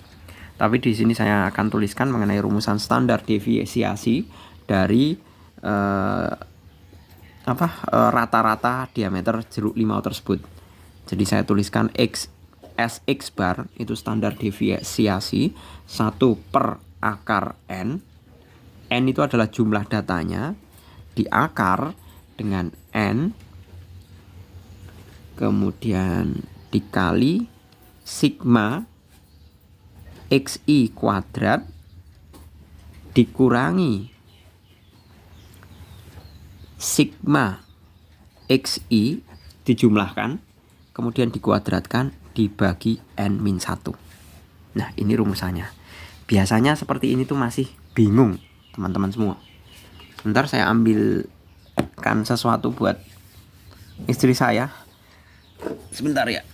Tapi di sini saya akan tuliskan mengenai rumusan standar deviasi dari rata-rata diameter jeruk limau tersebut. Jadi saya tuliskan SX bar itu standar deviasi 1 per akar N. N itu adalah jumlah datanya, diakar dengan N, kemudian dikali sigma XI kuadrat dikurangi sigma XI dijumlahkan, kemudian dikuadratkan dibagi N-1. Nah, ini rumusannya. Biasanya seperti ini tuh masih bingung teman-teman semua. Bentar saya ambilkan sesuatu buat istri saya. Sebentar ya.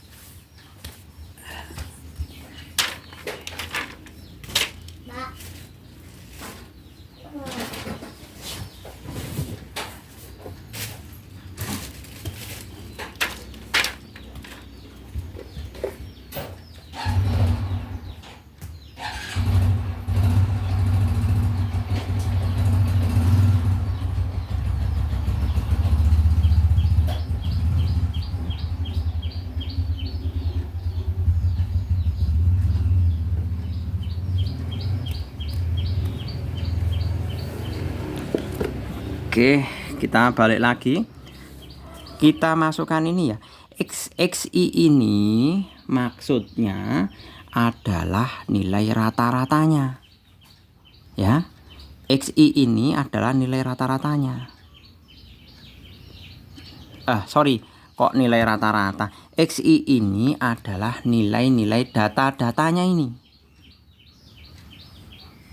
Oke, kita balik lagi. Kita masukkan ini ya. XI ini maksudnya adalah nilai rata-ratanya. Ya. XI ini adalah nilai rata-ratanya. Kok nilai rata-rata? XI ini adalah nilai-nilai data-datanya ini.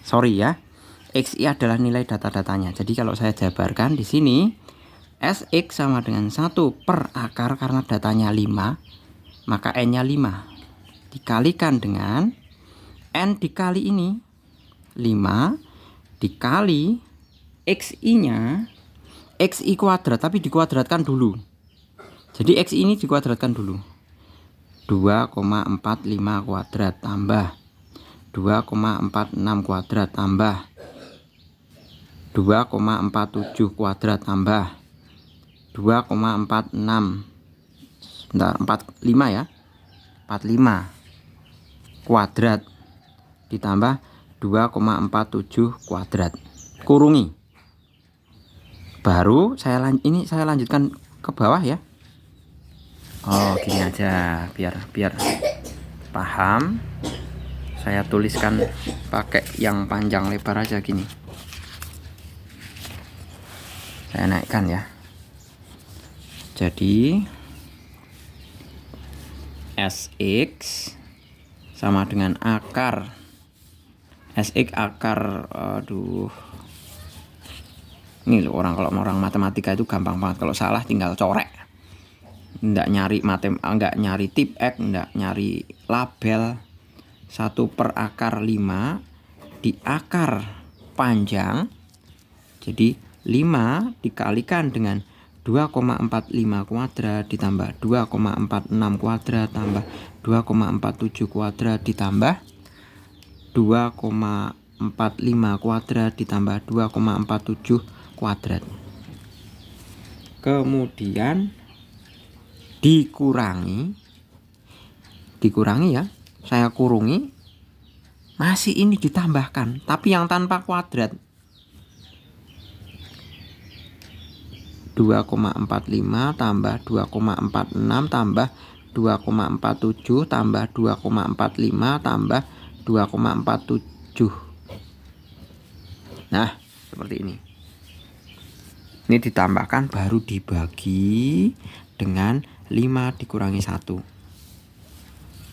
Sorry ya. XI adalah nilai data-datanya. Jadi kalau saya jabarkan di sini, SX sama dengan 1 per akar karena datanya 5, maka N-nya 5. Dikalikan dengan N dikali ini, 5 dikali XI-nya, XI kuadrat, tapi dikuadratkan dulu. Jadi XI ini dikuadratkan dulu. 2,45 kuadrat tambah 2,46 kuadrat tambah 2,47 kuadrat tambah 2,46 sebentar 45 ya 45 kuadrat ditambah 2,47 kuadrat kurungi, baru saya lanjutkan ke bawah ya. Oh, gini aja biar paham. Saya tuliskan pakai yang panjang lebar aja gini. Saya naikkan ya. Jadi SX sama dengan akar SX akar, ini loh, kalau orang matematika itu gampang banget, kalau salah tinggal corek. Nggak nyari tip X, nggak nyari label. 1 per akar 5 di akar panjang, jadi 5 dikalikan dengan 2,45 kuadrat ditambah 2,46 kuadrat tambah 2,47 kuadrat ditambah 2,45 kuadrat ditambah 2,47 kuadrat. Kemudian dikurangi ya, saya kurungi Masih ini ditambahkan, tapi yang tanpa kuadrat. 2,45 tambah 2,46 tambah 2,47 tambah 2,45 tambah 2,47. Nah, seperti ini. Ini ditambahkan baru dibagi dengan 5 dikurangi 1.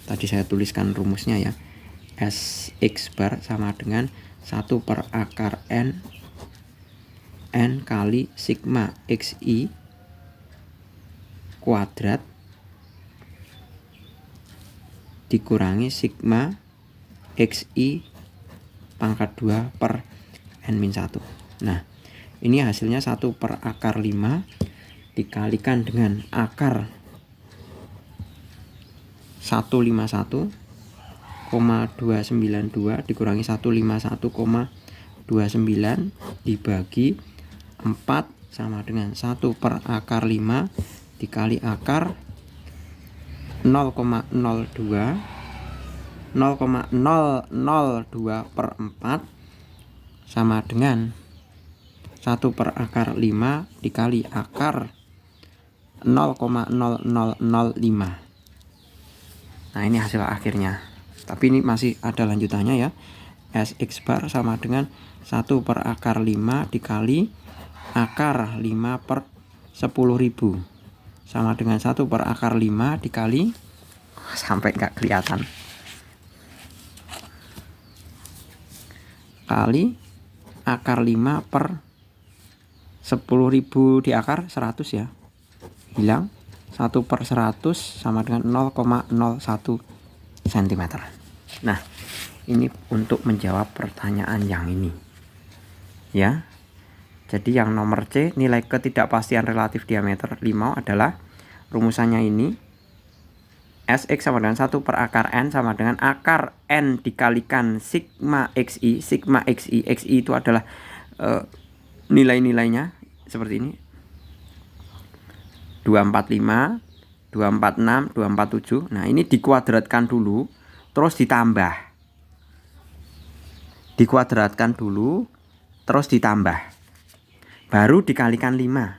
Tadi saya tuliskan rumusnya ya. Sx bar sama dengan 1 per akar n kali sigma xi kuadrat dikurangi sigma xi pangkat 2 per n-1. Nah, ini hasilnya 1 per akar 5 dikalikan dengan akar 151,292 dikurangi 151,29 dibagi 4 sama dengan 1 per akar 5 dikali akar 0,02 per 4 sama dengan 1 per akar 5 dikali akar 0,0005. Nah, ini hasil akhirnya. Tapi ini masih ada lanjutannya ya. Sx bar sama dengan 1 per akar 5 dikali akar 5 per 10.000 sama dengan 1 per akar 5 dikali, sampai nggak kelihatan, kali akar 5 per 10.000 di akar 100 ya. Hilang 1 per 100 sama dengan 0,01 cm. Nah, ini untuk menjawab pertanyaan yang ini ya. Jadi yang nomor C, nilai ketidakpastian relatif diameter limau adalah rumusannya ini. Sx sama dengan 1 per akar n sama dengan akar n dikalikan sigma xi. Sigma xi itu adalah nilai-nilainya seperti ini. 245, 246, 247. Nah, ini dikuadratkan dulu, terus ditambah. Dikuadratkan dulu, terus ditambah. Baru dikalikan 5.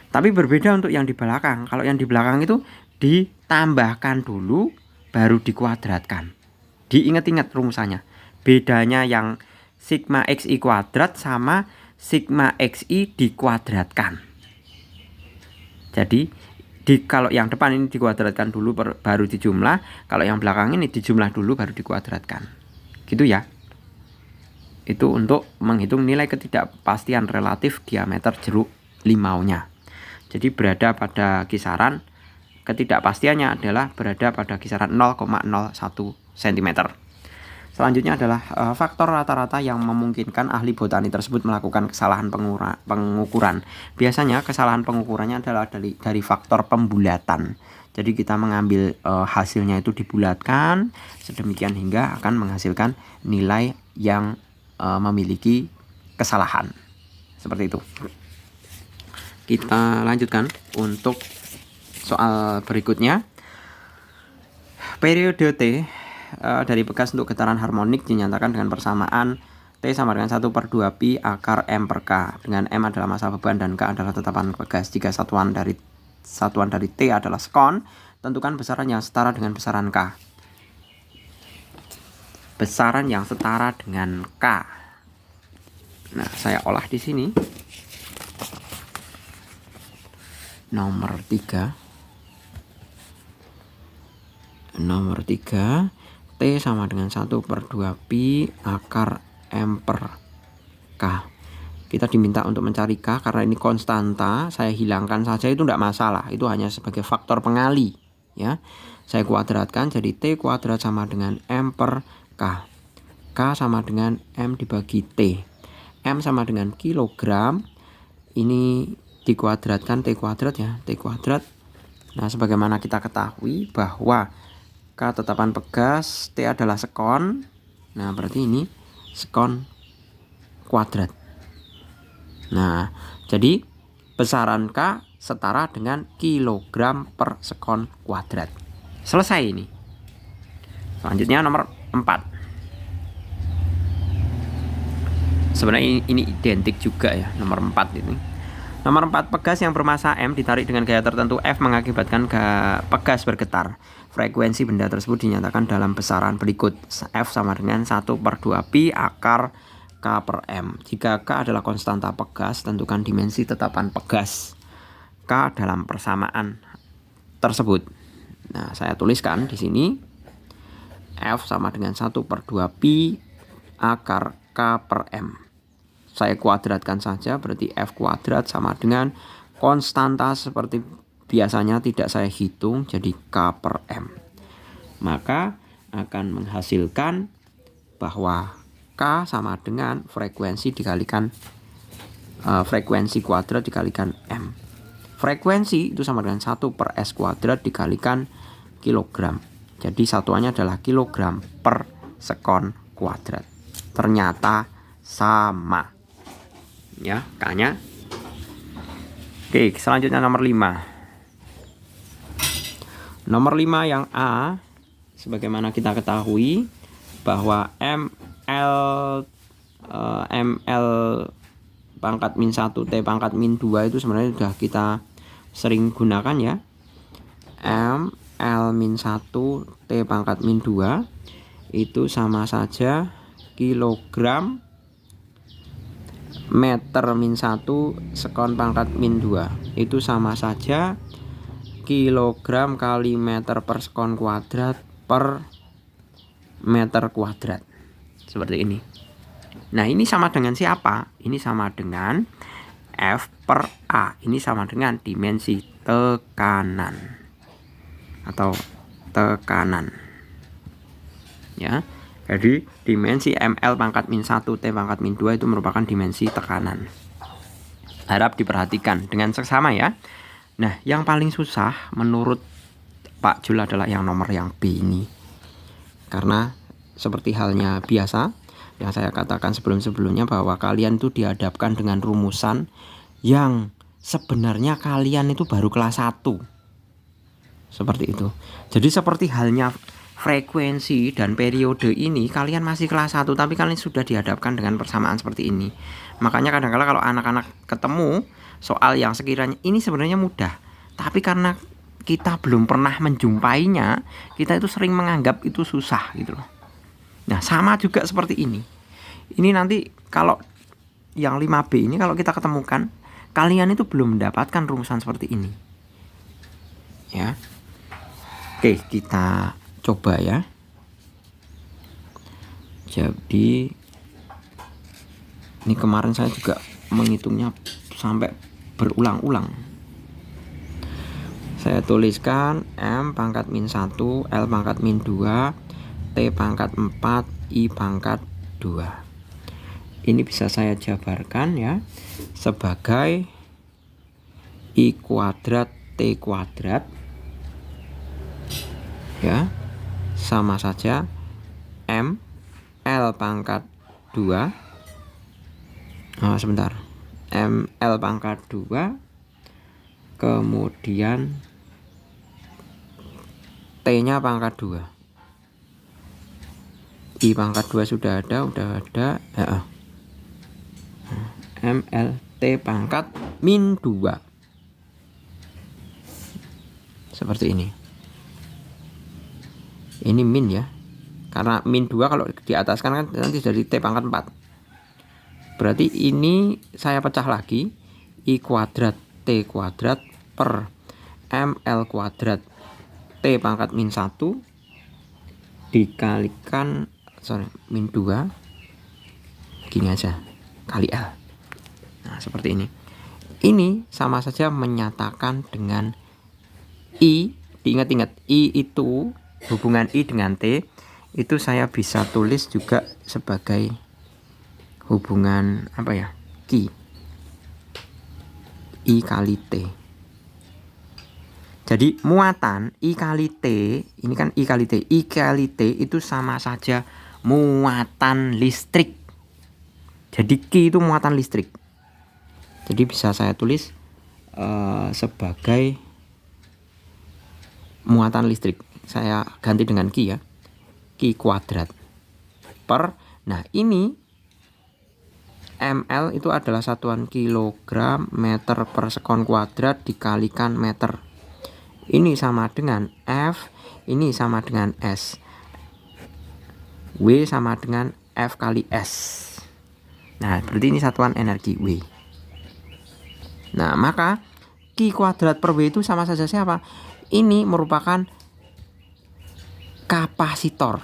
Tapi berbeda untuk yang di belakang. Kalau yang di belakang itu ditambahkan dulu, baru dikuadratkan. Diingat-ingat rumusannya. Bedanya yang sigma xi kuadrat sama sigma xi dikuadratkan. Jadi kalau yang depan ini dikuadratkan dulu baru dijumlah, kalau yang belakang ini dijumlah dulu baru dikuadratkan. Gitu ya. Itu untuk menghitung nilai ketidakpastian relatif diameter jeruk limaunya. Jadi berada pada kisaran, ketidakpastiannya adalah berada pada kisaran 0,01 cm. Selanjutnya adalah faktor rata-rata yang memungkinkan ahli botani tersebut melakukan kesalahan pengukuran. Biasanya kesalahan pengukurannya adalah dari faktor pembulatan. Jadi kita mengambil hasilnya itu dibulatkan sedemikian hingga akan menghasilkan nilai yang memiliki kesalahan. Seperti itu. Kita lanjutkan untuk soal berikutnya. Periode T dari bekas untuk getaran harmonik dinyatakan dengan persamaan T sama dengan 1 per 2 pi akar M per K, dengan M adalah massa beban dan K adalah tetapan bekas. Jika satuan dari T adalah sekon, tentukan besaran yang setara dengan besaran K. Besaran yang setara dengan K. Nah, saya olah di sini. Nomor 3. T sama dengan 1 per 2 pi akar M per K. Kita diminta untuk mencari K karena ini konstanta. Saya hilangkan saja, itu tidak masalah. Itu hanya sebagai faktor pengali ya. Saya kuadratkan jadi T kuadrat sama dengan M per K. K sama dengan M dibagi T. M sama dengan kilogram. Ini dikuadratkan T kuadrat ya. T kuadrat. Nah, sebagaimana kita ketahui bahwa K tetapan bekas, T adalah sekon. Nah, berarti ini sekon kuadrat. Nah, jadi besaran K setara dengan kilogram per sekon kuadrat. Selesai ini. Selanjutnya nomor 4. sebenarnya ini identik juga ya, nomor 4 ini. Nomor 4, pegas yang bermassa M ditarik dengan gaya tertentu F mengakibatkan pegas bergetar. Frekuensi benda tersebut dinyatakan dalam besaran berikut. F sama dengan 1/2 pi akar K per M. Jika K adalah konstanta pegas, tentukan dimensi tetapan pegas K dalam persamaan tersebut. Nah, saya tuliskan di sini F sama dengan 1/2 pi akar K per M. Saya kuadratkan saja, berarti F kuadrat sama dengan konstanta seperti biasanya tidak saya hitung, jadi K per M. Maka akan menghasilkan bahwa K sama dengan frekuensi dikalikan frekuensi kuadrat dikalikan M. Frekuensi itu sama dengan 1/S kuadrat dikalikan kilogram. Jadi satuannya adalah kilogram per sekon kuadrat. Ternyata sama. Ya, K-nya. Oke, selanjutnya nomor 5. Nomor 5 yang A, sebagaimana kita ketahui bahwa ML pangkat min 1 T pangkat min 2 itu sebenarnya sudah kita sering gunakan ya. ML min 1 T pangkat min 2 itu sama saja kilogram meter min 1 sekon pangkat min 2 itu sama saja kilogram kali meter per sekon kuadrat per meter kuadrat. Seperti ini. Nah, ini sama dengan siapa? Ini sama dengan F per A. Ini sama dengan dimensi tekanan atau tekanan. Ya. Jadi dimensi ML pangkat min 1 T pangkat min 2 itu merupakan dimensi tekanan. Harap diperhatikan dengan seksama ya. Nah, yang paling susah menurut Pak Jul adalah yang nomor yang B ini. Karena seperti halnya biasa yang saya katakan sebelum-sebelumnya bahwa kalian itu dihadapkan dengan rumusan yang sebenarnya kalian itu baru kelas 1. Seperti itu. Jadi seperti halnya frekuensi dan periode ini kalian masih kelas 1, tapi kalian sudah dihadapkan dengan persamaan seperti ini. Makanya kadang-kadang kalau anak-anak ketemu soal yang sekiranya ini sebenarnya mudah, tapi karena kita belum pernah menjumpainya, kita itu sering menganggap itu susah gitu loh. Nah, sama juga seperti ini. Ini nanti kalau yang 5B ini kalau kita ketemukan, kalian itu belum mendapatkan rumusan seperti ini. Ya. Oke, kita coba ya. Jadi ini kemarin saya juga menghitungnya sampai berulang-ulang. Saya tuliskan M pangkat min 1, L pangkat min 2, T pangkat 4, I pangkat 2. Ini bisa saya jabarkan ya sebagai I kuadrat T kuadrat ya, sama saja M L pangkat 2 sebentar M L pangkat 2 kemudian T nya pangkat 2 I pangkat 2 sudah ada M L T pangkat min 2 seperti ini. Ini min ya, karena min 2 kalau di atas kan nanti jadi T pangkat 4. Berarti ini saya pecah lagi, I kuadrat T kuadrat per ML kuadrat T pangkat min 1 dikalikan min 2 gini aja kali L. Nah, seperti ini. Ini sama saja menyatakan dengan I, diingat-ingat I itu hubungan I dengan T itu saya bisa tulis juga sebagai hubungan apa ya? Q. I kali T. Jadi muatan I kali T, ini kan I kali T. I kali T itu sama saja muatan listrik. Jadi Q itu muatan listrik. Jadi bisa saya tulis sebagai muatan listrik. Saya ganti dengan Q ya. Q kuadrat per, nah ini ml itu adalah satuan kilogram meter per sekon kuadrat dikalikan meter. Ini sama dengan F, ini sama dengan S. W sama dengan F kali S. Nah, berarti ini satuan energi W. Nah, maka Q kuadrat per W itu sama saja siapa? Ini merupakan kapasitor.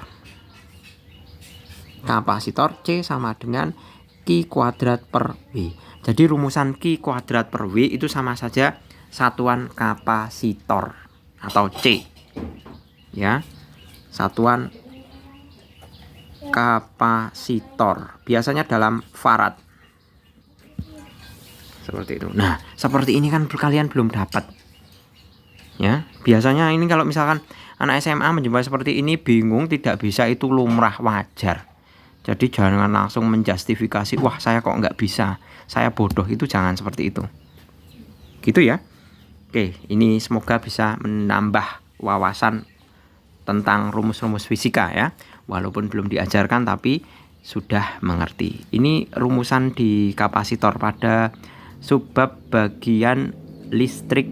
Kapasitor C sama dengan Q kuadrat per W. Jadi rumusan Q kuadrat per W itu sama saja satuan kapasitor atau C. Ya. Satuan kapasitor. Biasanya dalam farad. Seperti itu. Nah, seperti ini kan kalian belum dapat. Ya, biasanya ini kalau misalkan anak SMA menjumpai seperti ini bingung, tidak bisa, itu lumrah, wajar. Jadi jangan langsung menjustifikasi, wah saya kok nggak bisa, saya bodoh, itu jangan seperti itu. Gitu ya. Oke, ini semoga bisa menambah wawasan tentang rumus-rumus fisika ya. Walaupun belum diajarkan tapi sudah mengerti. Ini rumusan di kapasitor pada subbab bagian listrik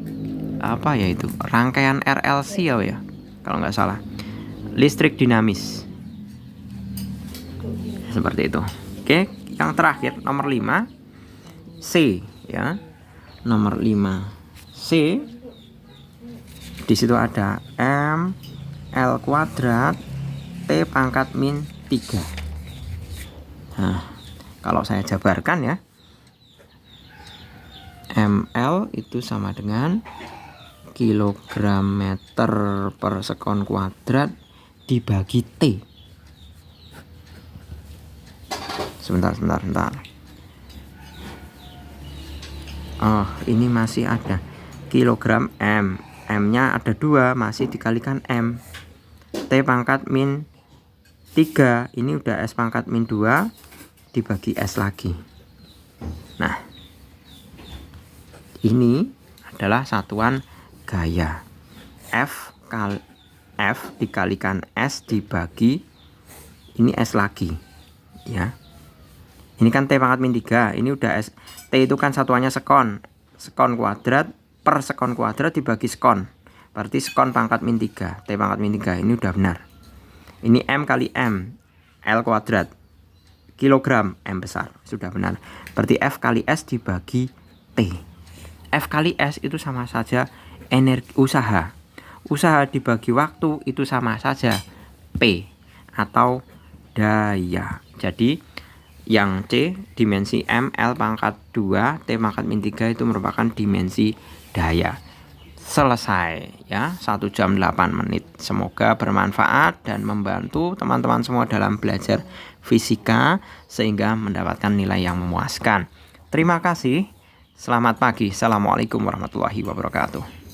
apa ya itu? Rangkaian RLC ya kalau nggak salah. Listrik dinamis. Seperti itu. Oke, yang terakhir nomor 5 C ya. Nomor 5 C. Di situ ada M L kuadrat T pangkat min 3. Nah, kalau saya jabarkan ya, ml itu sama dengan kilogram meter per sekon kuadrat dibagi T. Sebentar. Oh, ini masih ada kilogram M. M-nya ada 2, masih dikalikan M. T pangkat min 3, ini udah S pangkat min 2 dibagi S lagi. Nah, ini adalah satuan gaya. F dikalikan S dibagi ini S lagi. Ya. Ini kan T pangkat min 3, ini udah S. T itu kan satuannya sekon. Sekon kuadrat per sekon kuadrat dibagi sekon. Berarti sekon pangkat min 3, T pangkat min 3, ini udah benar. Ini M kali M, L kuadrat, kilogram, M besar, sudah benar. Berarti F kali S dibagi T. F kali S itu sama saja energi usaha. Usaha dibagi waktu itu sama saja P atau daya. Jadi yang C dimensi M, L pangkat 2, T pangkat min 3 itu merupakan dimensi daya. Selesai ya, 1 jam 8 menit. Semoga bermanfaat dan membantu teman-teman semua dalam belajar fisika sehingga mendapatkan nilai yang memuaskan. Terima kasih. Selamat pagi. Assalamualaikum warahmatullahi wabarakatuh.